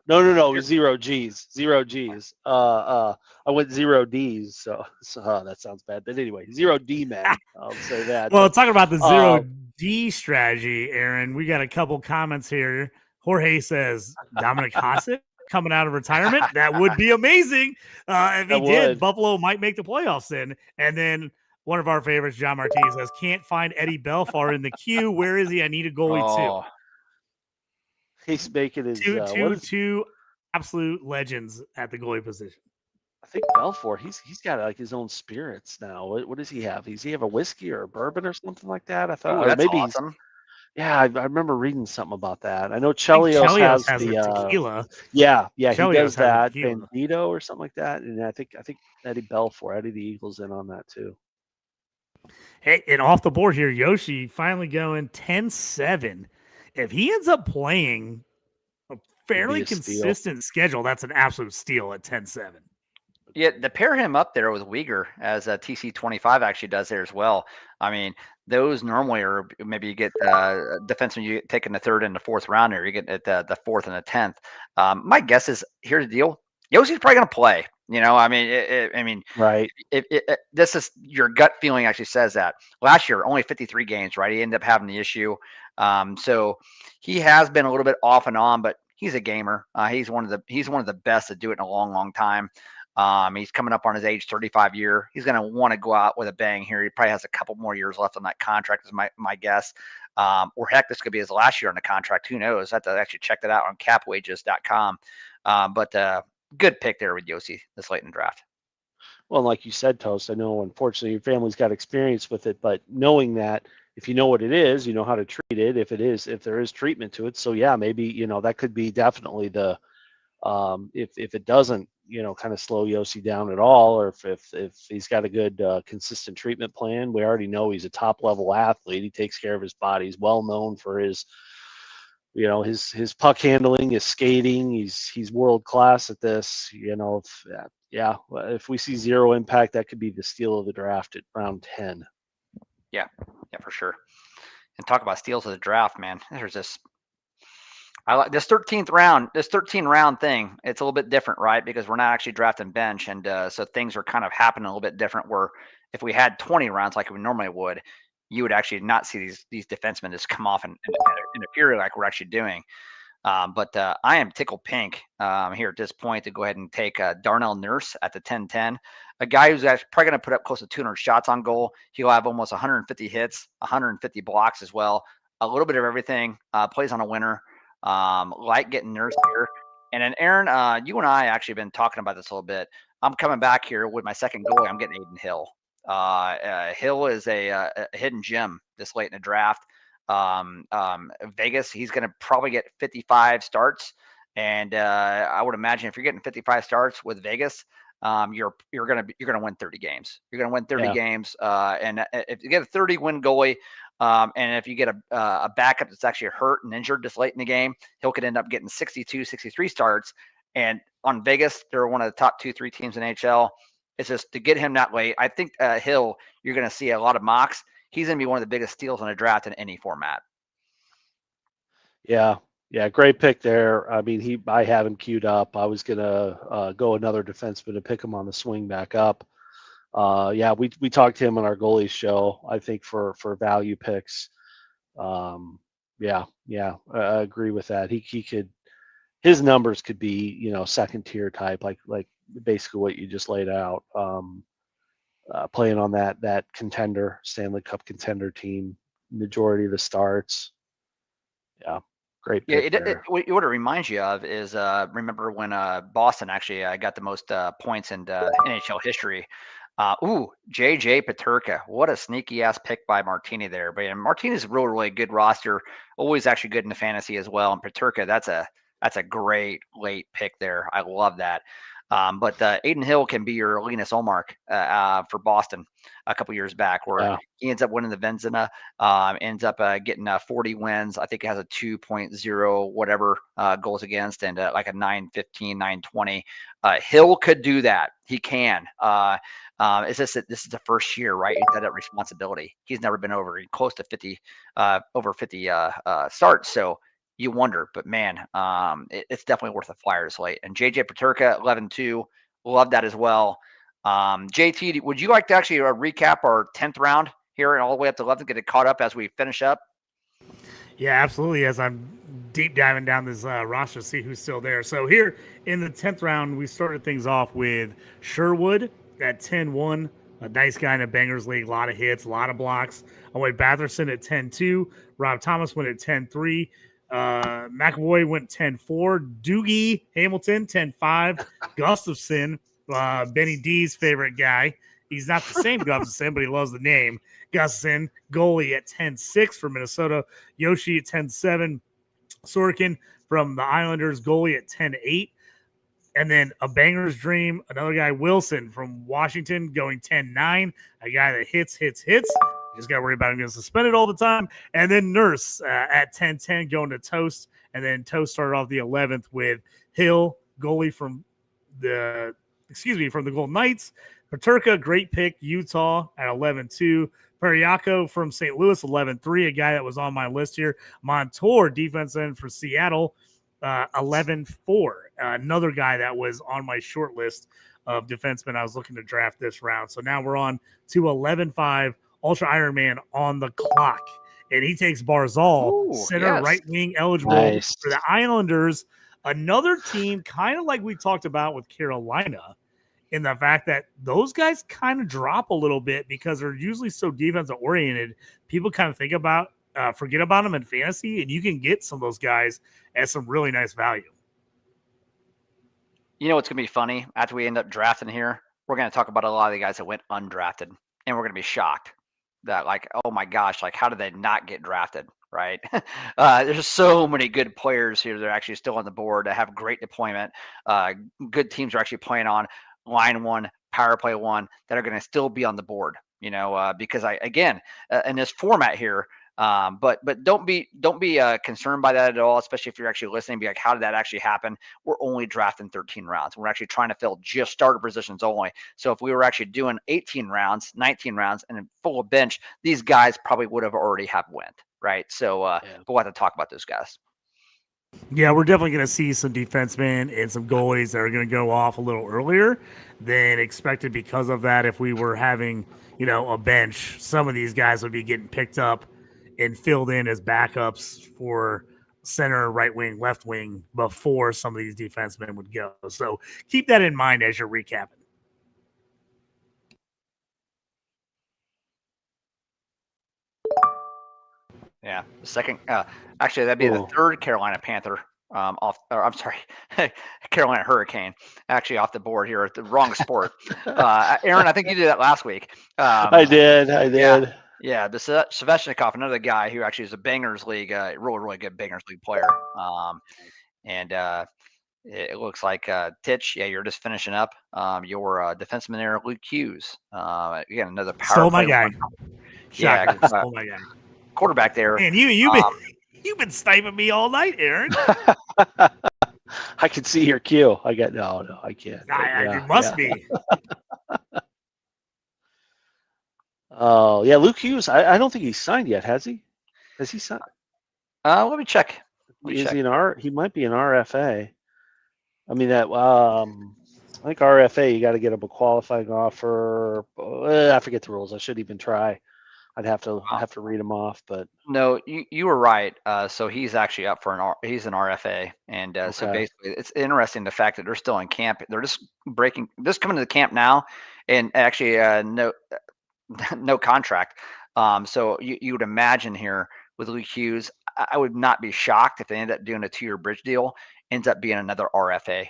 No. Zero G's. Zero G's. I went 0 D's. So that sounds bad. But anyway, 0 D man. I'll say that. Well, talking about the 0 D strategy, Aaron, we got a couple comments here. Jorge says Dominic Hasek coming out of retirement. That would be amazing. If he did, Buffalo might make the playoffs then. And then one of our favorites, John Martinez, says, can't find Eddie Belfour in the queue. Where is he? I need a goalie too. He's making his two absolute legends at the goalie position. I think Belfour, he's got like his own spirits now. What does he have? Does he have a whiskey or a bourbon or something like that? I thought that's maybe awesome. Yeah, I remember reading something about that. I know Chelios has the tequila. Yeah, Chelios he does that. Bandito or something like that. And I think Eddie Belfour, Eddie the Eagles in on that too. Hey, and off the board here, Yoshi finally going 10-7. If he ends up playing a fairly consistent schedule, that's an absolute steal at 10-7. Yeah, to pair him up there with Uyghur as a TC25 actually does there as well. I mean, those normally are maybe you get defensemen you get taken the 3rd and the 4th round, or you get at the 4th and the 10th. My guess is here's the deal: Yossi's probably going to play. I mean, Right. this is your gut feeling actually says that. Last year, only 53 games, right? He ended up having the issue. So he has been a little bit off and on, but he's a gamer. He's one of the best to do it in a long, long time. He's coming up on his age 35 year. He's going to want to go out with a bang here. He probably has a couple more years left on that contract, is my guess. Or heck, this could be his last year on the contract. Who knows? I have to actually check that out on capwages.com. But good pick there with Yossi this late in the draft. Well, like you said, Toast, I know unfortunately your family's got experience with it, but knowing that if you know what it is, you know how to treat it if there is treatment to it. So yeah, maybe, that could be definitely the if it doesn't, kind of slow Yossi down at all, or if he's got a good consistent treatment plan. We already know he's a top level athlete. He takes care of his body. He's well known for his his puck handling, his skating. He's world class at this. If we see zero impact, that could be the steal of the draft at round 10. Yeah, for sure. And talk about steals of the draft, man. There's this. I like this 13th round. This 13-round thing. It's a little bit different, right? Because we're not actually drafting bench, and so things are kind of happening a little bit different. Where if we had 20 rounds like we normally would, you would actually not see these defensemen just come off in a period like we're actually doing. But I am tickled pink here at this point to go ahead and take Darnell Nurse at the 10-10, a guy who's actually probably going to put up close to 200 shots on goal. He'll have almost 150 hits, 150 blocks as well. A little bit of everything. Plays on a winner. Like getting Nurse here. And then Aaron, you and I actually been talking about this a little bit. I'm coming back here with my second goalie. I'm getting Aiden Hill. Hill is a hidden gem this late in the draft. Vegas, he's going to probably get 55 starts, and I would imagine if you're getting 55 starts with Vegas, you're going to win 30 games. You're going to win 30 games, and if you get a 30-win goalie, and if you get a backup that's actually hurt and injured this late in the game, Hill could end up getting 62, 63 starts. And on Vegas, they're one of the top 2-3 teams in NHL. It's just to get him that way. I think Hill, you're going to see a lot of mocks. He's going to be one of the biggest steals in a draft in any format. Yeah, great pick there. I mean, I have him queued up. I was gonna go another defenseman to pick him on the swing back up. We talked to him on our goalies show. I think for value picks. I agree with that. He could, his numbers could be second tier type, like basically what you just laid out. Playing on that contender, Stanley Cup contender team, majority of the starts. Yeah, great pick there. What it reminds you of is remember when Boston actually got the most points in NHL history. JJ Peterka. What a sneaky ass pick by Martini there. But Martini's a really good roster. Always actually good in the fantasy as well. And Peterka, that's a great late pick there. I love that. But Aiden Hill can be your Linus Ullmark for Boston a couple years back, where he ends up winning the Vezina, ends up getting 40 wins. I think it has a 2.0 whatever goals against and like a 915, 920. Hill could do that. He can. It's just that this is the first year, right? He's got that responsibility. He's never been close to 50, over 50 starts. So you wonder, but man, it's definitely worth a flyer this late. And JJ Peterka, 11-2, love that as well. JT, would you like to actually recap our 10th round here and all the way up to 11th, get it caught up as we finish up? Yeah, absolutely. As I'm deep diving down this roster to see who's still there. So here in the 10th round, we started things off with Sherwood at 10-1, a nice guy in a bangers league, a lot of hits, a lot of blocks. Wade Batherson at 10-2, Rob Thomas went at 10-3. McAvoy went 10-4. Doogie Hamilton 10-5. Gustafson, Benny D's favorite guy. He's not the same Gustafson, but he loves the name. Gustafson, goalie at 10-6 for Minnesota. Yoshi at 10-7. Sorkin from the Islanders, goalie at 10-8. And then a banger's dream, another guy, Wilson from Washington, going 10-9. A guy that hits. Just got to worry about him getting suspended all the time. And then Nurse at 10-10 going to Toast. And then Toast started off the 11th with Hill, goalie from the Golden Knights. Peterka, great pick, Utah at 11-2. Periaco from St. Louis, 11-3, a guy that was on my list here. Montour, defense end for Seattle, 11-4. Another guy that was on my short list of defensemen I was looking to draft this round. So now we're on to 11-5. Ultra Iron Man on the clock. And he takes Barzal, Ooh, center, yes. right wing eligible Nice. for the Islanders. Another team, kind of like we talked about with Carolina, in the fact that those guys kind of drop a little bit because they're usually so defensive oriented. People kind of forget about them in fantasy, and you can get some of those guys at some really nice value. You know what's going to be funny? After we end up drafting here, we're going to talk about a lot of the guys that went undrafted, and we're going to be shocked that, like, oh my gosh, like, how did they not get drafted, right? There's so many good players here that are actually still on the board that have great deployment. Good teams are actually playing on line one, power play one that are going to still be on the board, because in this format here, but don't be concerned by that at all, especially if you're actually listening. Be like, how did that actually happen? We're only drafting 13 rounds. We're actually trying to fill just starter positions only. So if we were actually doing 18 rounds, 19 rounds, and full of bench, these guys probably would have already have went, right? So we'll have to talk about those guys. Yeah, we're definitely going to see some defensemen and some goalies that are going to go off a little earlier than expected because of that. If we were having, a bench, some of these guys would be getting picked up and filled in as backups for center, right wing, left wing before some of these defensemen would go. So keep that in mind as you're recapping. Yeah, the second, actually, that'd be the third Carolina Panther Carolina Hurricane, actually off the board here. The wrong sport. Aaron, I think you did that last week. I did. Yeah, the Sveshnikov, another guy who actually is a Bangers League, really good Bangers League player. And it looks like Titch, you're just finishing up your defenseman there, Luke Hughes. Again, another power Stole my play guy. Yeah, stole my guy. Quarterback there. And you've been sniping me all night, Aaron. I can see your cue. I got no, I can't. It must be. Oh yeah, Luke Hughes. I don't think he's signed yet, has he? Has he signed? Let me check. Is he he might be an RFA. I mean that. I think RFA. You got to get him a qualifying offer. I forget the rules. I shouldn't even try. I'd have to read them off, but no, you were right. So he's actually up for he's an RFA, and so basically, it's interesting the fact that they're still in camp. They're just coming to the camp now, and actually no contract. So you would imagine here with Luke Hughes, I would not be shocked if they end up doing a 2-year bridge deal. Ends up being another RFA,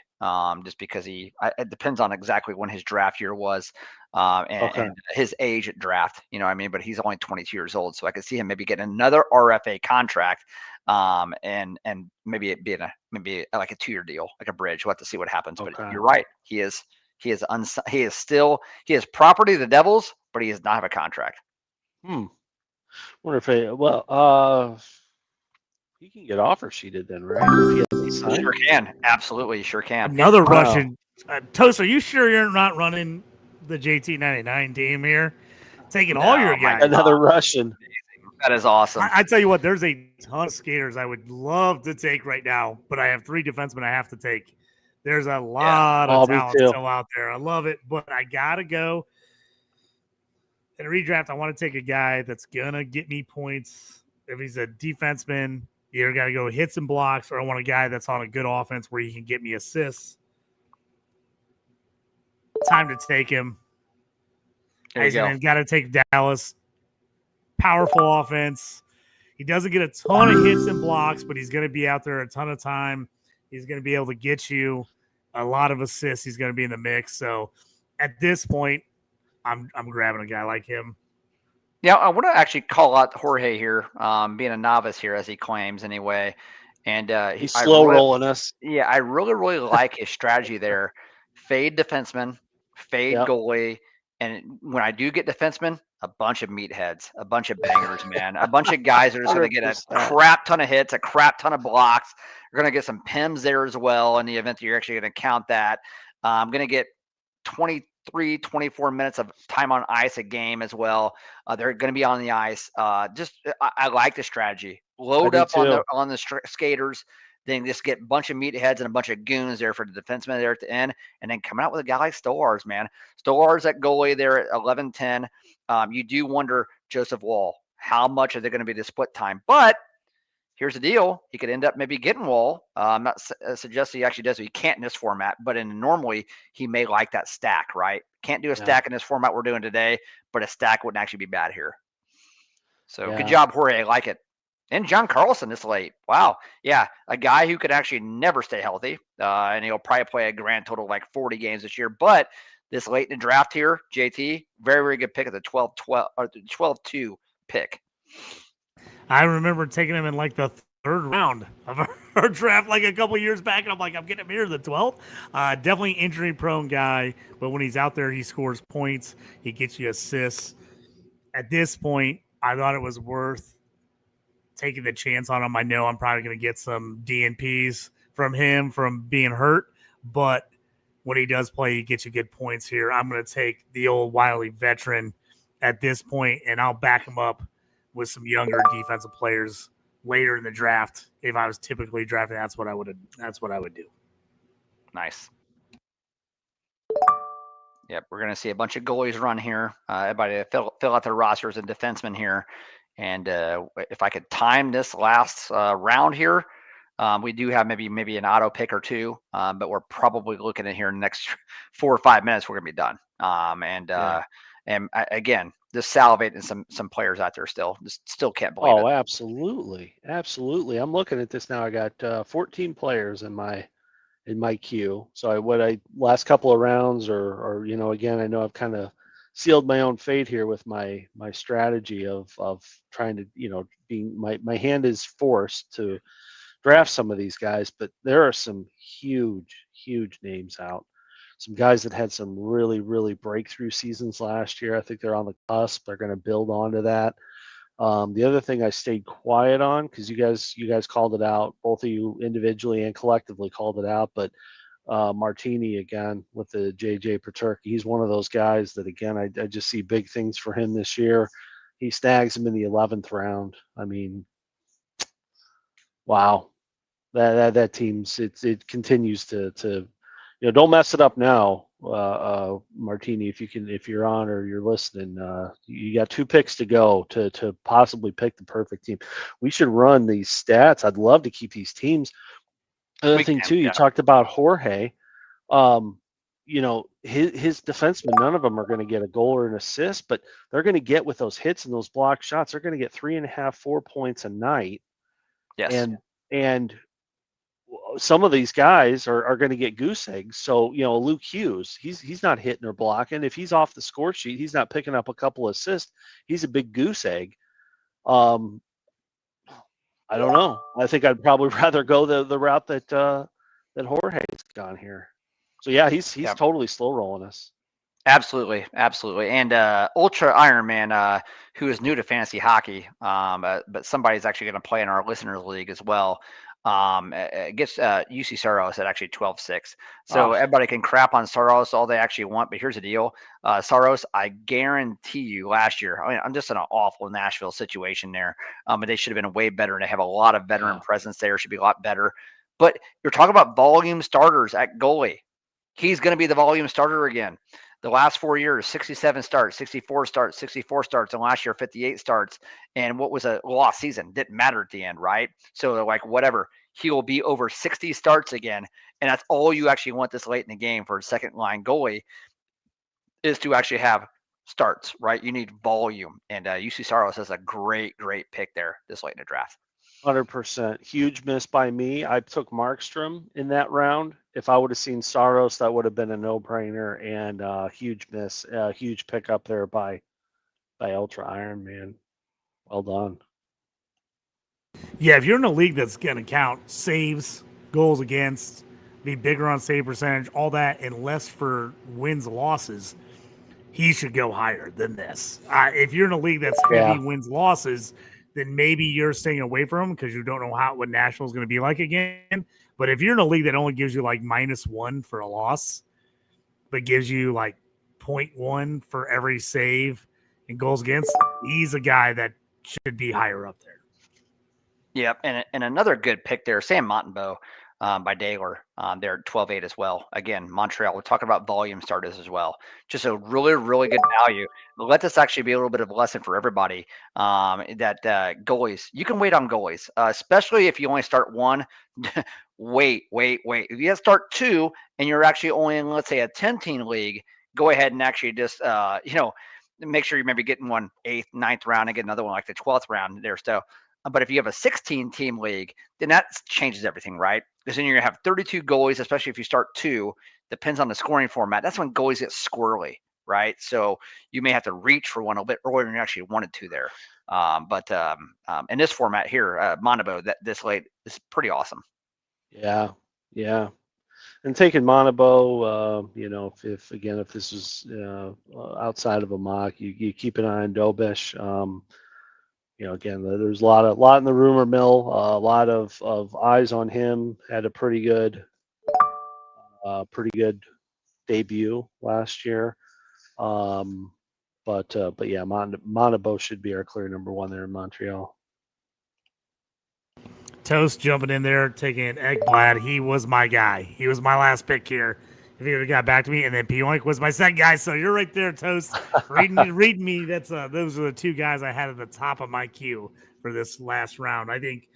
just because it depends on exactly when his draft year was. And his age at draft, what I mean? But he's only 22 years old, so I could see him maybe getting another RFA contract, and maybe it being like a 2-year deal, like a bridge. We'll have to see what happens. But you're right, he is property of the Devils, but he does not have a contract. Wonder if he can get offer sheeted then, right? If he hasn't signed. Sure can, absolutely, sure can. Another Russian. Toast, are you sure you're not running the JT99 team here? Taking all your guys. Another Russian. That is awesome. I tell you what, there's a ton of skaters I would love to take right now, but I have 3 defensemen I have to take. There's a lot of talent still out there. I love it, but I got to go. In a redraft, I want to take a guy that's going to get me points. If he's a defenseman, you either got to go hits and blocks, or I want a guy that's on a good offense where he can get me assists. Time to take him. Got to take Dallas. Powerful offense. He doesn't get a ton of hits and blocks, but he's going to be out there a ton of time. He's going to be able to get you a lot of assists. He's going to be in the mix. So at this point, I'm grabbing a guy like him. Yeah, I want to actually call out Jorge here, being a novice here, as he claims anyway. And he's rolling us. Yeah, I really like his strategy there. Fade defenseman, fade goalie. And when I do get defensemen, a bunch of meatheads, a bunch of bangers, man. A bunch of guys are just going to get a crap ton of hits, a crap ton of blocks. You're going to get some PIMs there as well in the event that you're actually going to count that. I'm going to get 24 minutes of time on ice a game as well. They're going to be on the ice. I like the strategy. Load up on the skaters. then just get a bunch of meatheads and a bunch of goons there for the defenseman there at the end, and then coming out with a guy like Stolars, man. Stolars at goalie there at 11-10. You do wonder, Joseph Wall, how much are they going to be the split time? But here's the deal. He could end up maybe getting Wall. I'm not suggesting he actually does. He can't in this format, but normally he may like that stack, right? Can't do a stack in this format we're doing today, but a stack wouldn't actually be bad here. So good job, Jorge. I like it. And John Carlson this late. Wow. Yeah, a guy who could actually never stay healthy, and he'll probably play a grand total of like 40 games this year. But this late in the draft here, JT, very, very good pick at the 12-12 or the 12-2 pick. I remember taking him in like the third round of our draft like a couple years back, and I'm like, I'm getting him here the 12th. Definitely injury-prone guy, but when he's out there, he scores points. He gets you assists. At this point, I thought it was worth taking the chance on him. I know I'm probably going to get some DNPs from him from being hurt, but when he does play, he gets you good points here. I'm going to take the old wily veteran at this point, and I'll back him up with some younger defensive players later in the draft. If I was typically drafting, that's what I would do. Nice. Yep, we're going to see a bunch of goalies run here. Everybody fill out their rosters and defensemen here. And if I could time this last round here, we do have maybe an auto pick or two, but we're probably looking at here in the next 4 or 5 minutes, we're going to be done. And again, just salivating some players out there still. Just still can't believe it. Oh, absolutely. Absolutely. I'm looking at this now. I got 14 players in my queue. So last couple of rounds or again, I know I've kind of sealed my own fate here with my strategy of trying to, being my hand is forced to draft some of these guys, but there are some huge names out. Some guys that had some really, really breakthrough seasons last year. I think they're on the cusp. They're going to build onto that. The other thing I stayed quiet on, because you guys called it out, both of you individually and collectively called it out, but Martini again with the JJ Paterka. He's one of those guys that again I just see big things for him this year. He snags him in the 11th round. I mean, wow, that team's it continues to don't mess it up now, Martini. If you're on or you're listening, you got 2 picks to go to possibly pick the perfect team. We should run these stats. I'd love to keep these teams. Another thing too, you talked about Jorge. His defensemen, none of them are going to get a goal or an assist, but they're going to get with those hits and those blocked shots. They're going to get 3.5, 4 points a night. Yes. And some of these guys are going to get goose eggs. So, Luke Hughes, he's not hitting or blocking. If he's off the score sheet, he's not picking up a couple assists. He's a big goose egg. I don't know. I think I'd probably rather go the route that Jorge's gone here. So yeah, he's totally slow rolling us. Absolutely. And Ultra Iron Man, who is new to fantasy hockey, but somebody's actually going to play in our listeners league as well. Gets UC Saros at actually 12-6. So everybody can crap on Saros all they actually want, but here's the deal. Saros, I guarantee you last year, I'm just in an awful Nashville situation there. But they should have been way better, and they have a lot of veteran presence there. Should be a lot better. But you're talking about volume starters at goalie. He's going to be the volume starter again. The last 4 years, 67 starts, 64 starts, 64 starts, and last year 58 starts. And what was a lost season? Didn't matter at the end, right? So like whatever, he will be over 60 starts again, and that's all you actually want this late in the game for a second line goalie is to actually have starts, right? You need volume, and UC Saros is a great pick there this late in the draft. 100%. Huge miss by me. I took Markstrom in that round. If I would have seen Saros, that would have been a no-brainer, and huge miss. Huge pickup there by Ultra Iron Man. Well done. Yeah, if you're in a league that's going to count saves, goals against, be bigger on save percentage, all that, and less for wins, losses, he should go higher than this. If you're in a league that's heavy wins, losses, then maybe you're staying away from him because you don't know what Nashville's going to be like again. But if you're in a league that only gives you like -1 for a loss, but gives you like 0.1 for every save and goals against, he's a guy that should be higher up there. Yep, and another good pick there, Sam Montembeau by Daler. They're at 12-8 as well. Again, Montreal. We're talking about volume starters as well. Just a really, really good value. Let this actually be a little bit of a lesson for everybody. That goalies, you can wait on goalies, especially if you only start one. wait. If you have to start two, and you're actually only in, let's say, a 10-team league, go ahead and actually just make sure you maybe getting one 8th, 9th round and get another one like the 12th round there. So but if you have a 16-team league, then that changes everything, right? Because then you're going to have 32 goalies, especially if you start two. Depends on the scoring format. That's when goalies get squirrely, right? So you may have to reach for one a little bit earlier than you actually wanted to there. But in this format here, Montembeau, that this late is pretty awesome. Yeah. And taking Montembeau, if this is outside of a mock, you keep an eye on Dobish. Again, there's a lot in the rumor mill, a lot of eyes on him. Had a pretty good debut last year. But yeah, Montembeau should be our clear number one there in Montreal. Toast jumping in there, taking Ekblad. He was my guy. He was my last pick here. If he ever got back to me, and then Pionk was my second guy. So you're right there, Toast. Read me. Those are the two guys I had at the top of my queue for this last round. I think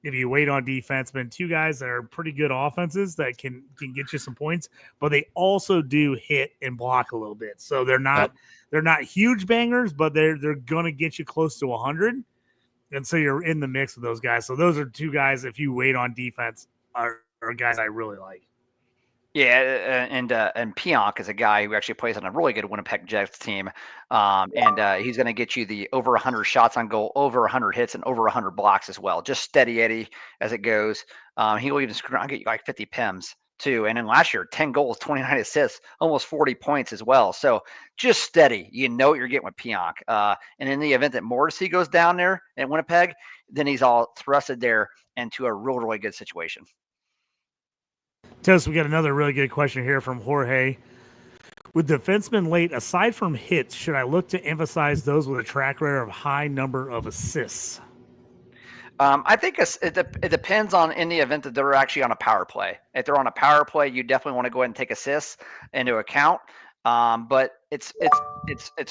if you wait on defensemen, two guys that are pretty good offenses that can get you some points, but they also do hit and block a little bit. So they're not huge bangers, but they're gonna get you close to 100. And so you're in the mix with those guys. So those are two guys, if you wait on defense, are guys I really like. Yeah, and Pionk is a guy who actually plays on a really good Winnipeg Jets team, and he's going to get you the over 100 shots on goal, over 100 hits, and over 100 blocks as well. Just steady Eddie as it goes. He will even get you like 50 PIMs too. And then last year, 10 goals, 29 assists, almost 40 points as well. So just steady. You know what you're getting with Pionk. And in the event that Morrissey goes down there at Winnipeg, then he's all thrusted there into a real, really good situation. Toast, we got another really good question here from Jorge. With defensemen late, aside from hits, should I look to emphasize those with a track record of high number of assists? I think it depends on in the event that they're actually on a power play. If they're on a power play, you definitely want to go ahead and take assists into account. But it's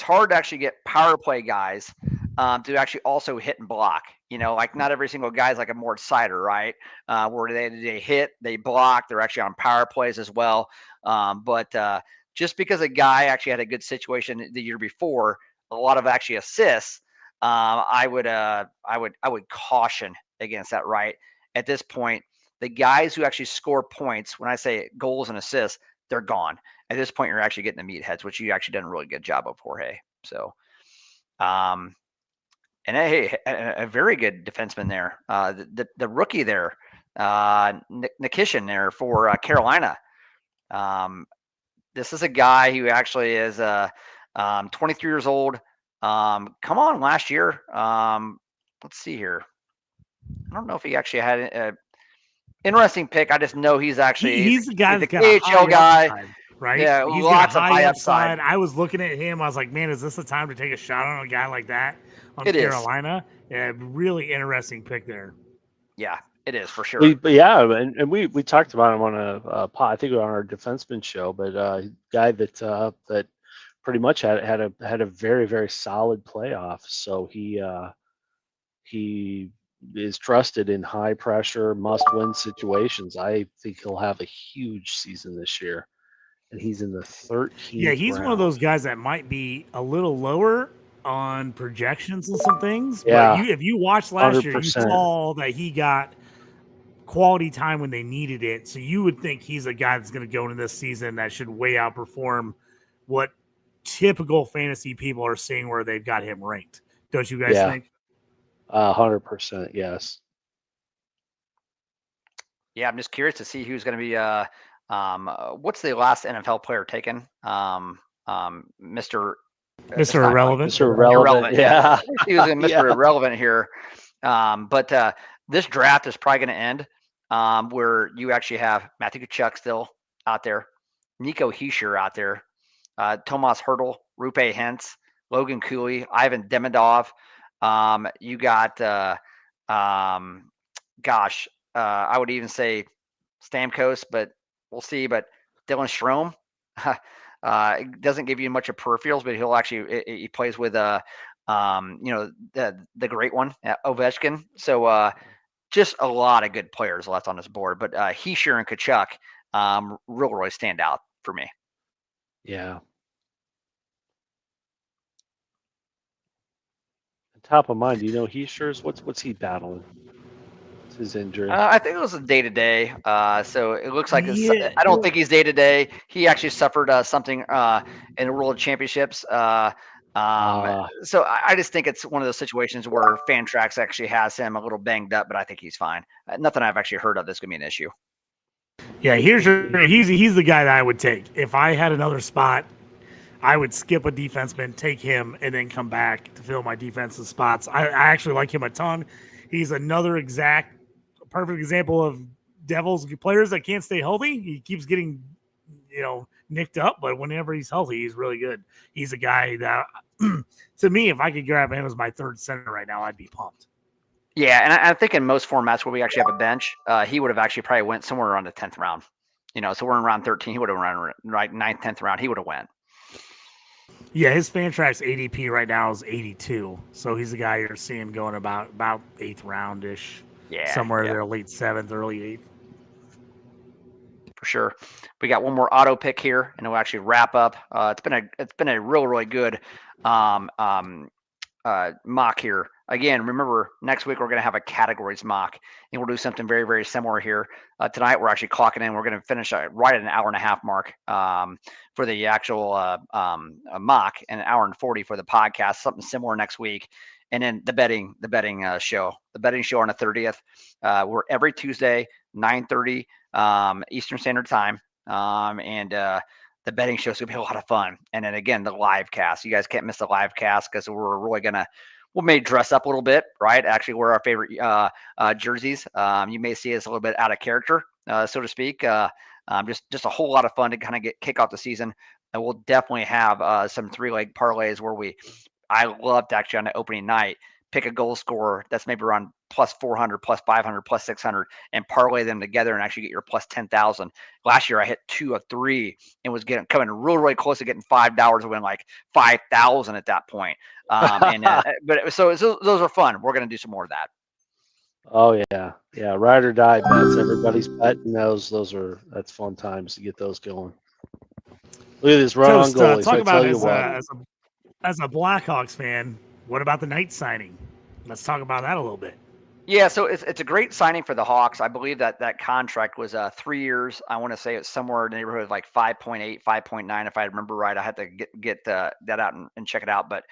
hard to actually get power play guys to actually also hit and block. Like not every single guy is like a Mort Sider, right? Where they hit, they block, they're actually on power plays as well. But just because a guy actually had a good situation the year before, a lot of actually assists. I would caution against that. Right at this point, the guys who actually score points, when I say goals and assists, they're gone. At this point, you're actually getting the meatheads, which you actually done a really good job of, Jorge. So, and hey, a very good defenseman there. The rookie there, Nikishin there for Carolina. This is a guy who actually is 23 years old. Come on, last year. Let's see here. I don't know if he actually had an interesting pick. I just know he's actually he's the guy that's got a a high guy, upside, right? Yeah, he's lots got a of high upside. I was looking at him. I was like, man, is this the time to take a shot on a guy like that on Carolina? Yeah, really interesting pick there. Yeah, it is for sure. We talked about him on a I think on our defenseman show, but guy that pretty much had a very, very solid playoff. So he is trusted in high pressure, must win situations. I think he'll have a huge season this year, and he's in the 13th. Yeah, he's round. one of those guys that might be a little lower on projections and some things. Yeah, but if you watched last 100%. year, you saw that he got quality time when they needed it. So you would think he's a guy that's going to go into this season that should way outperform what typical fantasy people are seeing where they've got him ranked. Don't you guys think? 100%, yes. Yeah, I'm just curious to see who's going to be. What's the last NFL player taken? Mr. Irrelevant. Mr. Irrelevant. Yeah. He was in Mr. Irrelevant here. But this draft is probably going to end where you actually have Matthew Tkachuk still out there, Nico Hischier out there, Tomas Hertl, Rupe Hentz, Logan Cooley, Ivan Demidov. You got gosh, I would even say Stamkos, but we'll see. But Dylan Strome doesn't give you much of peripherals, but he'll actually he plays with the great one, Ovechkin. So just a lot of good players left on this board. But Heischer and Kachuk really stand out for me. Yeah. Top of mind, do you know Heischer's? What's he battling? What's his injury? I think it was a day to day. So it looks like Yeah. I don't think he's day to day. He actually suffered something in the World Championships. So I just think it's one of those situations where Fantrax actually has him a little banged up, but I think he's fine. Nothing I've actually heard of that's gonna be an issue. Yeah, he's the guy that I would take. If I had another spot, I would skip a defenseman, take him, and then come back to fill my defensive spots. I actually like him a ton. He's another perfect example of Devils players that can't stay healthy. He keeps getting, nicked up, but whenever he's healthy, he's really good. He's a guy that, to me, if I could grab him as my third center right now, I'd be pumped. Yeah, and I think in most formats where we actually have a bench, he would have actually probably went somewhere around the 10th round. So we're in round 13. He would have run right 9th, 10th round. He would have went. Yeah, his Fantrax ADP right now is 82. So he's the guy you're seeing going about 8th round-ish. Yeah. Somewhere there, late 7th, early 8th. For sure. We got one more auto pick here, and we'll actually wrap up. It's been a really good mock here. Again, remember, next week we're going to have a categories mock, and we'll do something very, very similar here. Tonight we're actually clocking in. We're going to finish right at an hour and a half mark for the actual mock, and an hour and 40 for the podcast. Something similar next week, and then the betting show on the 30th. We're every Tuesday, 9:30 Eastern Standard Time, and the betting show is going to be a lot of fun. And then again, the live cast. You guys can't miss the live cast because we're really we may dress up a little bit, right? Actually, wear our favorite jerseys. You may see us a little bit out of character, so to speak. Just a whole lot of fun to kind of kick off the season. And we'll definitely have some 3-leg parlays where I loved actually on the opening night, pick a goal scorer that's maybe around plus 400, plus 500, plus 600, and parlay them together and actually get your plus 10,000. Last year I hit 2 of 3 and was coming really close to getting $5 to win like 5,000 at that point. But those are fun. We're going to do some more of that. Oh yeah, ride or die bets. Everybody's betting those. That's fun times to get those going. Look at this run on goalies. Talk about as a Blackhawks fan. What about the Knight signing? Let's talk about that a little bit. Yeah, so it's a great signing for the Hawks. I believe that contract was 3 years. I want to say it's somewhere in the neighborhood of like 5.8, 5.9, if I remember right. I had to get that out and check it out. But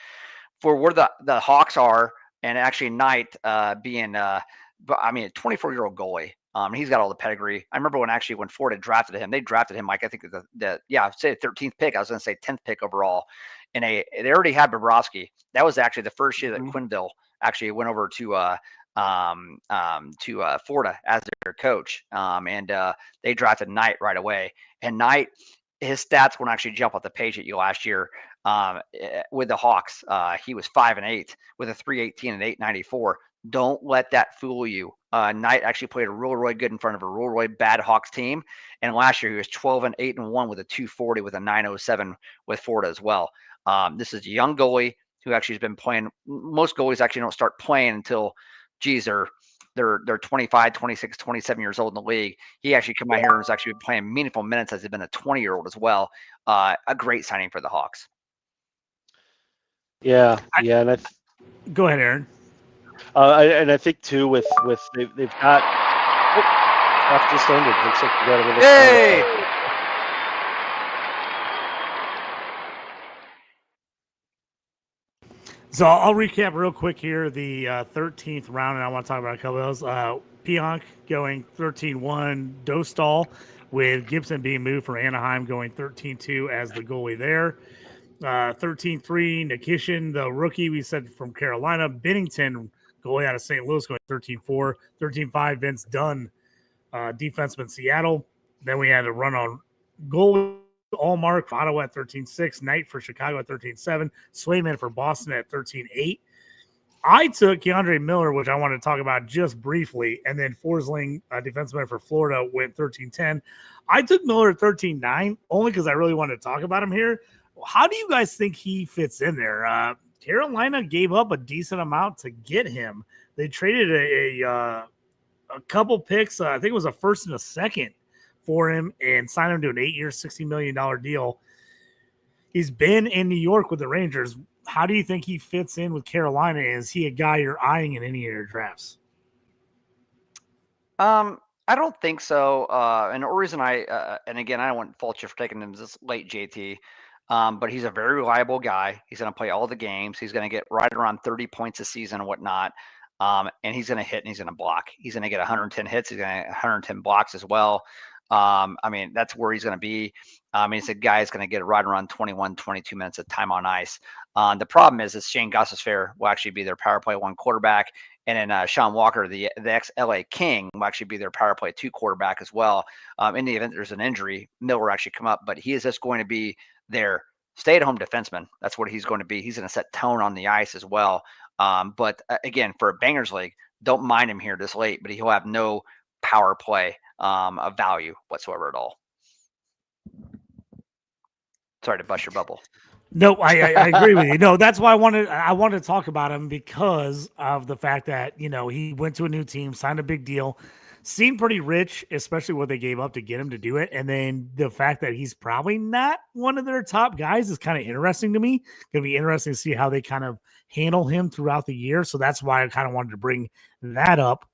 for where the Hawks are, and actually Knight being, a 24-year-old goalie. He's got all the pedigree. I remember when Florida drafted him, they drafted him like I think I'd say the 13th pick. I was going to say 10th pick overall. And they already had Bobrovsky. That was actually the first year that Quenneville actually went over to Florida as their coach. And they drafted Knight right away. And Knight, his stats won't actually jump off the page at you last year with the Hawks. He was 5-8 with a 318 and 894. Don't let that fool you. Knight actually played really good in front of a really bad Hawks team. And last year he was 12-8-1 with a 240 with a 907 with Florida as well. This is a young goalie who actually has been playing. Most goalies actually don't start playing until, they're 25, 26, 27 years old in the league. He actually come out here and has actually been playing meaningful minutes as he's been a 20-year-old as well. A great signing for the Hawks. Yeah. And go ahead, Aaron. And I think too with they've got draft just ended. Looks like we got a little. So I'll recap real quick here the 13th round, and I want to talk about a couple of those. Pionk going 13-1, Dostal, with Gibson being moved from Anaheim going 13-2 as the goalie there. 13-3, Nikishin, the rookie we said from Carolina. Bennington, goalie out of St. Louis, going 13-4. 13-5, Vince Dunn, defenseman, Seattle. Then we had a run on goalie. Allmark for Ottawa at 13-6, Knight for Chicago at 13-7, Swayman for Boston at 13-8. I took Keandre Miller, which I want to talk about just briefly, and then Forsling, defenseman for Florida, went 13-10. I took Miller at 13-9 only because I really wanted to talk about him here. How do you guys think he fits in there? Carolina gave up a decent amount to get him. They traded a couple picks. I think it was a first and a second for him and signed him to an 8-year, $60 million deal. He's been in New York with the Rangers. How do you think he fits in with Carolina? Is he a guy you're eyeing in any of your drafts? I don't think so. And the reason and again, I don't want to fault you for taking him this late, JT. But he's a very reliable guy. He's going to play all the games. He's going to get right around 30 points a season and whatnot. And he's going to hit and he's going to block. He's going to get 110 hits. He's going to get 110 blocks as well. I mean, that's where he's going to be. He's a guy who's going to get right around 21, 22 minutes of time on ice. The problem is Shane Gostisbehere will actually be their power play 1 quarterback. And then Sean Walker, the ex-LA King, will actually be their power play 2 quarterback as well. In the event there's an injury, Miller will actually come up. But he is just going to be their stay-at-home defenseman. That's what he's going to be. He's going to set tone on the ice as well. But again, for a Bangers League, don't mind him here this late, but he'll have no power play of value whatsoever at all. Sorry to bust your bubble. No, I agree with you. No, that's why I wanted to talk about him because of the fact that, he went to a new team, signed a big deal, seemed pretty rich, especially what they gave up to get him to do it. And then the fact that he's probably not one of their top guys is kind of interesting to me. Going to be interesting to see how they kind of handle him throughout the year. So that's why I kind of wanted to bring that up.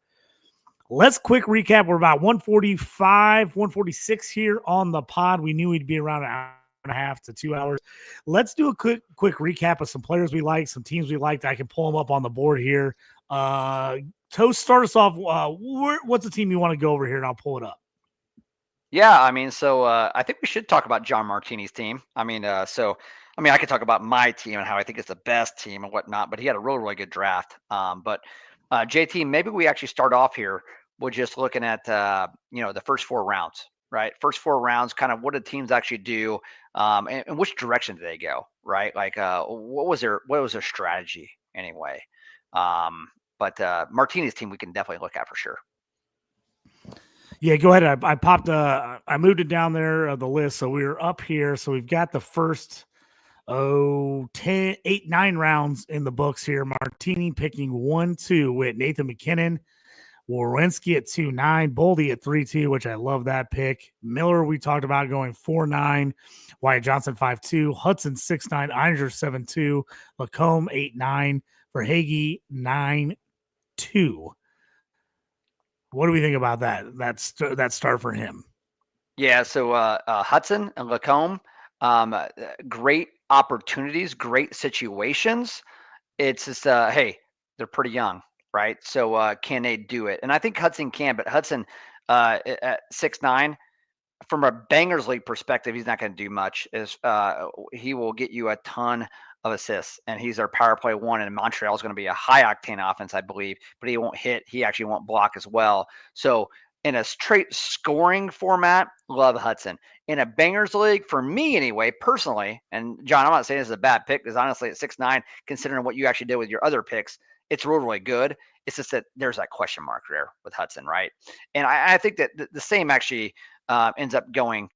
Let's quick recap. We're about 145, 146 here on the pod. We knew we'd be around an hour and a half to 2 hours. Let's do a quick recap of some players we like, some teams we liked. I can pull them up on the board here. Toast, start us off. What's the team you want to go over here, and I'll pull it up. Yeah, I think we should talk about John Martini's team. I could talk about my team and how I think it's the best team and whatnot, but he had a really, really good draft. But JT, maybe we actually start off here with just looking at, the first 4 rounds, right? First 4 rounds, kind of what did teams actually do, and which direction did they go, right? Like, what was their strategy anyway? But Martini's team we can definitely look at for sure. Yeah, go ahead. I popped. I moved it down there the list, so we were up here. So we've got the first 10, 8, 9 rounds in the books here. Martini picking 1-2 with Nathan McKinnon, Werenski at 2-9, Boldy at 3-2, which I love that pick. Miller, we talked about going 4-9, Wyatt Johnson 5-2, Hudson 6-9, Eininger 7-2, Lacombe 8-9, Verhaeghe 9-2. What do we think about that start for him? Yeah, so Hudson and Lacombe, great opportunities, great situations. It's just, hey, they're pretty young, right? So can they do it? And I think Hudson can, but Hudson at 6'9", from a Bangers League perspective, he's not going to do much. He will get you a ton of assists, and he's our power play 1, and Montreal is going to be a high octane offense, I believe, but he won't hit. He actually won't block as well. So in a straight scoring format, love Hudson. In a Bangers League, for me anyway, personally, and John, I'm not saying this is a bad pick, because honestly at 6'9", considering what you actually did with your other picks, it's really, really good. It's just that there's that question mark there with Hudson, right? And I think that the same actually ends up going.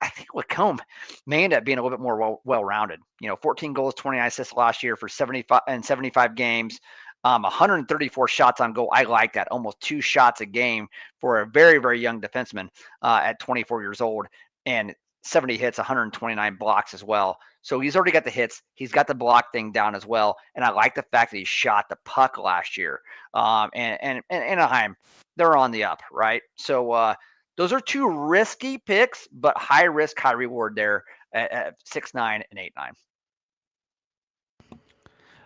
I think Lacombe may end up being a little bit more well-rounded. 14 goals, 29 assists last year for 75 games, 134 shots on goal. I like that. Almost 2 shots a game for a very, very young defenseman at 24 years old, and 70 hits, 129 blocks as well. So he's already got the hits. He's got the block thing down as well. And I like the fact that he shot the puck last year. And Anaheim, they're on the up, right? So those are 2 risky picks, but high risk, high reward there at 6'9" and 8'9".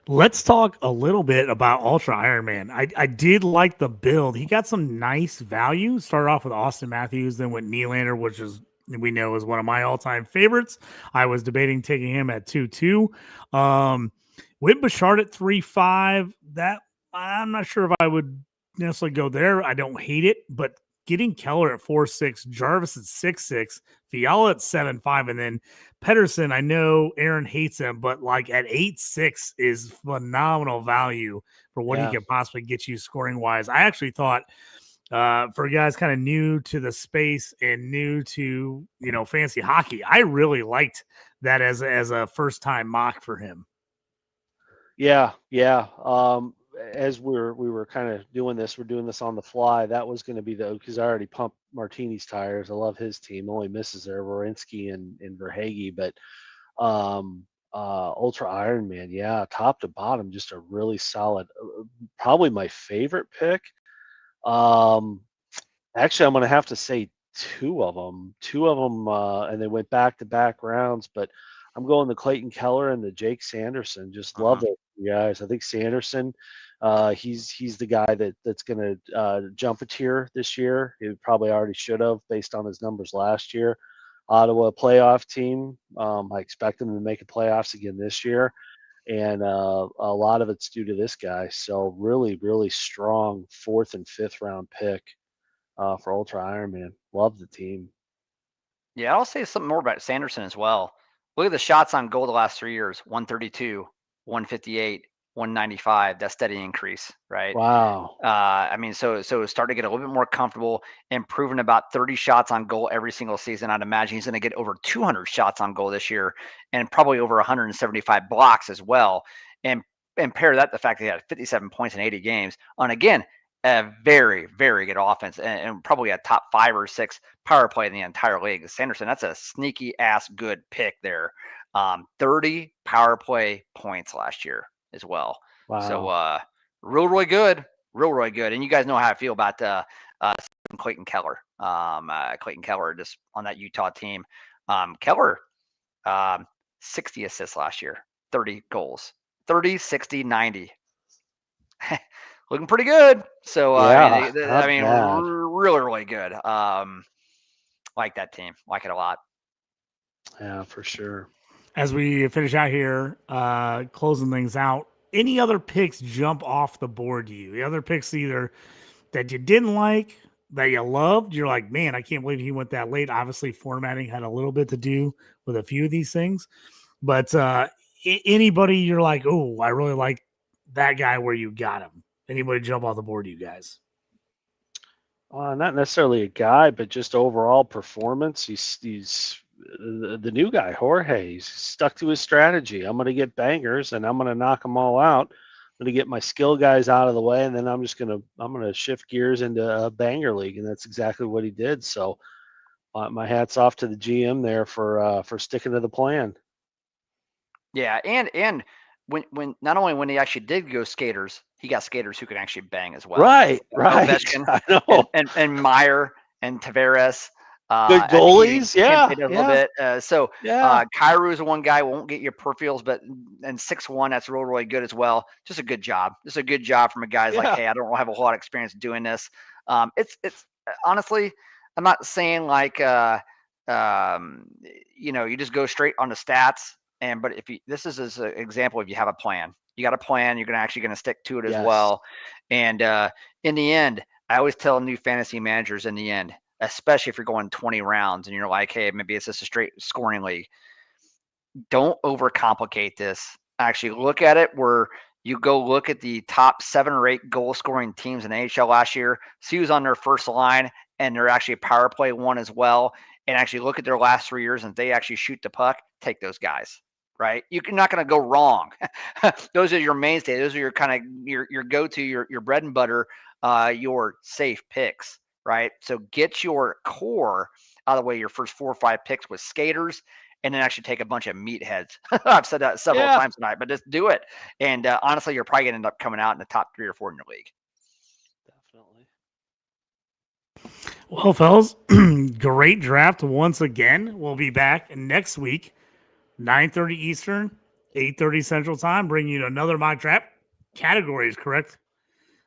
Let's talk a little bit about Ultra Iron Man. I did like the build. He got some nice value. Started off with Austin Matthews, then went Nylander, which we know is one of my all-time favorites. I was debating taking him at 2-2. Went Bouchard at 3-5. That I'm not sure if I would necessarily go there. I don't hate it, but getting Keller at 4.6, Jarvis at 6.6, Fiala at 7.5, and then Pedersen. I know Aaron hates him, but like at 8.6 is phenomenal value for what he could possibly get you scoring wise. I actually thought for guys kind of new to the space and new to fantasy hockey, I really liked that as a first time mock for him. Yeah. As we were kind of doing this, we're doing this on the fly. That was going to be because I already pumped Martini's tires. I love his team. Only misses there, Werenski and Verhage, but Ultra Ironman, yeah, top to bottom, just a really solid. Probably my favorite pick. Actually, I'm going to have to say two of them, and they went back-to-back rounds, but I'm going the Clayton Keller and the Jake Sanderson. Just love those guys. I think Sanderson, he's the guy that's going to jump a tier this year. He probably already should have based on his numbers last year. Ottawa playoff team. I expect them to make the playoffs again this year, and a lot of it's due to this guy. So really, really strong 4th and 5th round pick. For Ultra Ironman. Love the team. Yeah, I'll say something more about Sanderson as well. Look at the shots on goal the last 3 years: 132, 158, 195. That steady increase, right? Wow. I mean, so starting to get a little bit more comfortable, improving about 30 shots on goal every single season. I'd imagine he's going to get over 200 shots on goal this year, and probably over 175 blocks as well. And pair that the fact that he had 57 points in 80 games on, again, a very, very good offense, and probably a top 5 or 6 power play in the entire league. Sanderson, that's a sneaky ass good pick there. 30 power play points last year as well. Wow. So really good, really good. And you guys know how I feel about Clayton Keller. Clayton Keller just on that Utah team. Keller, 60 assists last year, 30 goals, 30, 60, 90. Looking pretty good. So yeah, I mean, really, really good. Like that team, like it a lot. Yeah, for sure. As we finish out here, closing things out, any other picks jump off the board to you? The other picks either that you didn't like, that you loved, you're like, man, I can't believe he went that late. Obviously, formatting had a little bit to do with a few of these things. But anybody you're like, oh, I really like that guy where you got him. Anybody jump off the board to you guys? Not necessarily a guy, but just overall performance. He's the new guy, Jorge. He's stuck to his strategy. I'm going to get bangers, and I'm going to knock them all out. I'm going to get my skill guys out of the way, and then I'm going to shift gears into a banger league, and that's exactly what he did. So my hat's off to the GM there for sticking to the plan. Yeah, and when not only when he actually did go skaters, he got skaters who can actually bang as well. Right. Ovechkin, I know. and Meyer and Tavares. Good goalies, a little bit. Kyrou is one guy won't get your peripherals, but and 6'1", that's really, really good as well. Just a good job. Just a good job from a guy's like, hey, I don't have a whole lot of experience doing this. It's honestly, I'm not saying like you just go straight on the stats. But this is as an example, if you have a plan, you got a plan, you're actually going to stick to it as well. And in the end, I always tell new fantasy managers in the end, especially if you're going 20 rounds and you're like, hey, maybe it's just a straight scoring league. Don't overcomplicate this. Actually look at it where you go look at the top 7 or 8 goal scoring teams in the NHL last year, see who's on their first line, and they're actually power play one as well. And actually look at their last 3 years, and if they actually shoot the puck, take those guys. Right, you're not going to go wrong. Those are your mainstay. Those are your kind of your go-to, your bread and butter, your safe picks. Right, so get your core out of the way. Your first 4 or 5 picks with skaters, and then actually take a bunch of meatheads. I've said that several times tonight, but just do it. And honestly, you're probably going to end up coming out in the top 3 or 4 in your league. Definitely. Well, fellas, great draft once again. We'll be back next week. 9:30 Eastern, 8:30 Central Time, bringing you another mock draft. Categories, correct?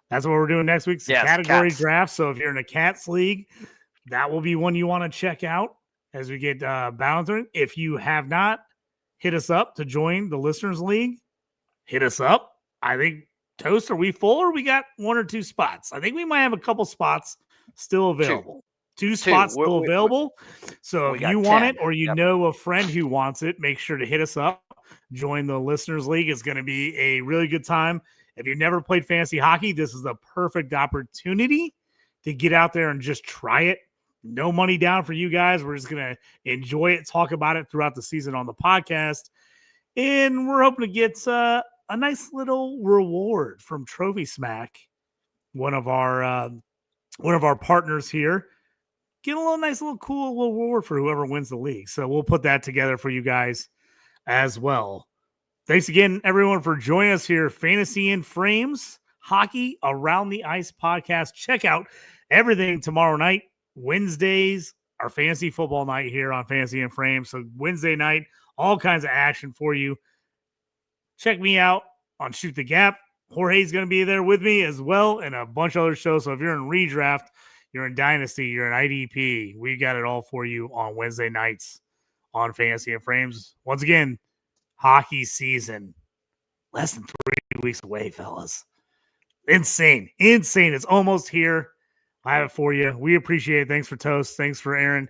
That's what we're doing next week. Yes, category cats. draft. So if you're in a Cats league, that will be one you want to check out as we get balancing. If you have not, hit us up to join the Listeners League. Hit us up. I think, Toast, are we full or we got 1 or 2 spots? I think we might have a couple spots still available. Two spots still available. So we if got you want 10. it or you know a friend who wants it, make sure to hit us up. Join the Listeners League. It's going to be a really good time. If you've never played fantasy hockey, this is the perfect opportunity to get out there and just try it. No money down for you guys. We're just going to enjoy it, talk about it throughout the season on the podcast. And we're hoping to get a nice little reward from Trophy Smack, one of our partners here. Get a nice little cool little reward for whoever wins the league. So we'll put that together for you guys as well. Thanks again, everyone, for joining us here. Fantasy in Frames, Hockey Around the Ice podcast. Check out everything tomorrow night. Wednesdays, our fantasy football night here on Fantasy in Frames. So Wednesday night, all kinds of action for you. Check me out on Shoot the Gap. Jorge's going to be there with me as well, and a bunch of other shows. So if you're in Redraft, you're in Dynasty, you're in IDP, we got it all for you on Wednesday nights on Fantasy and Frames. Once again, hockey season, less than 3 weeks away, fellas. Insane. It's almost here. I have it for you. We appreciate it. Thanks for Toast. Thanks for Aaron.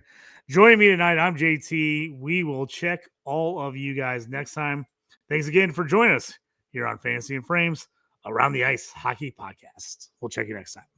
Joining me tonight, I'm JT. We will check all of you guys next time. Thanks again for joining us here on Fantasy and Frames Around the Ice Hockey Podcast. We'll check you next time.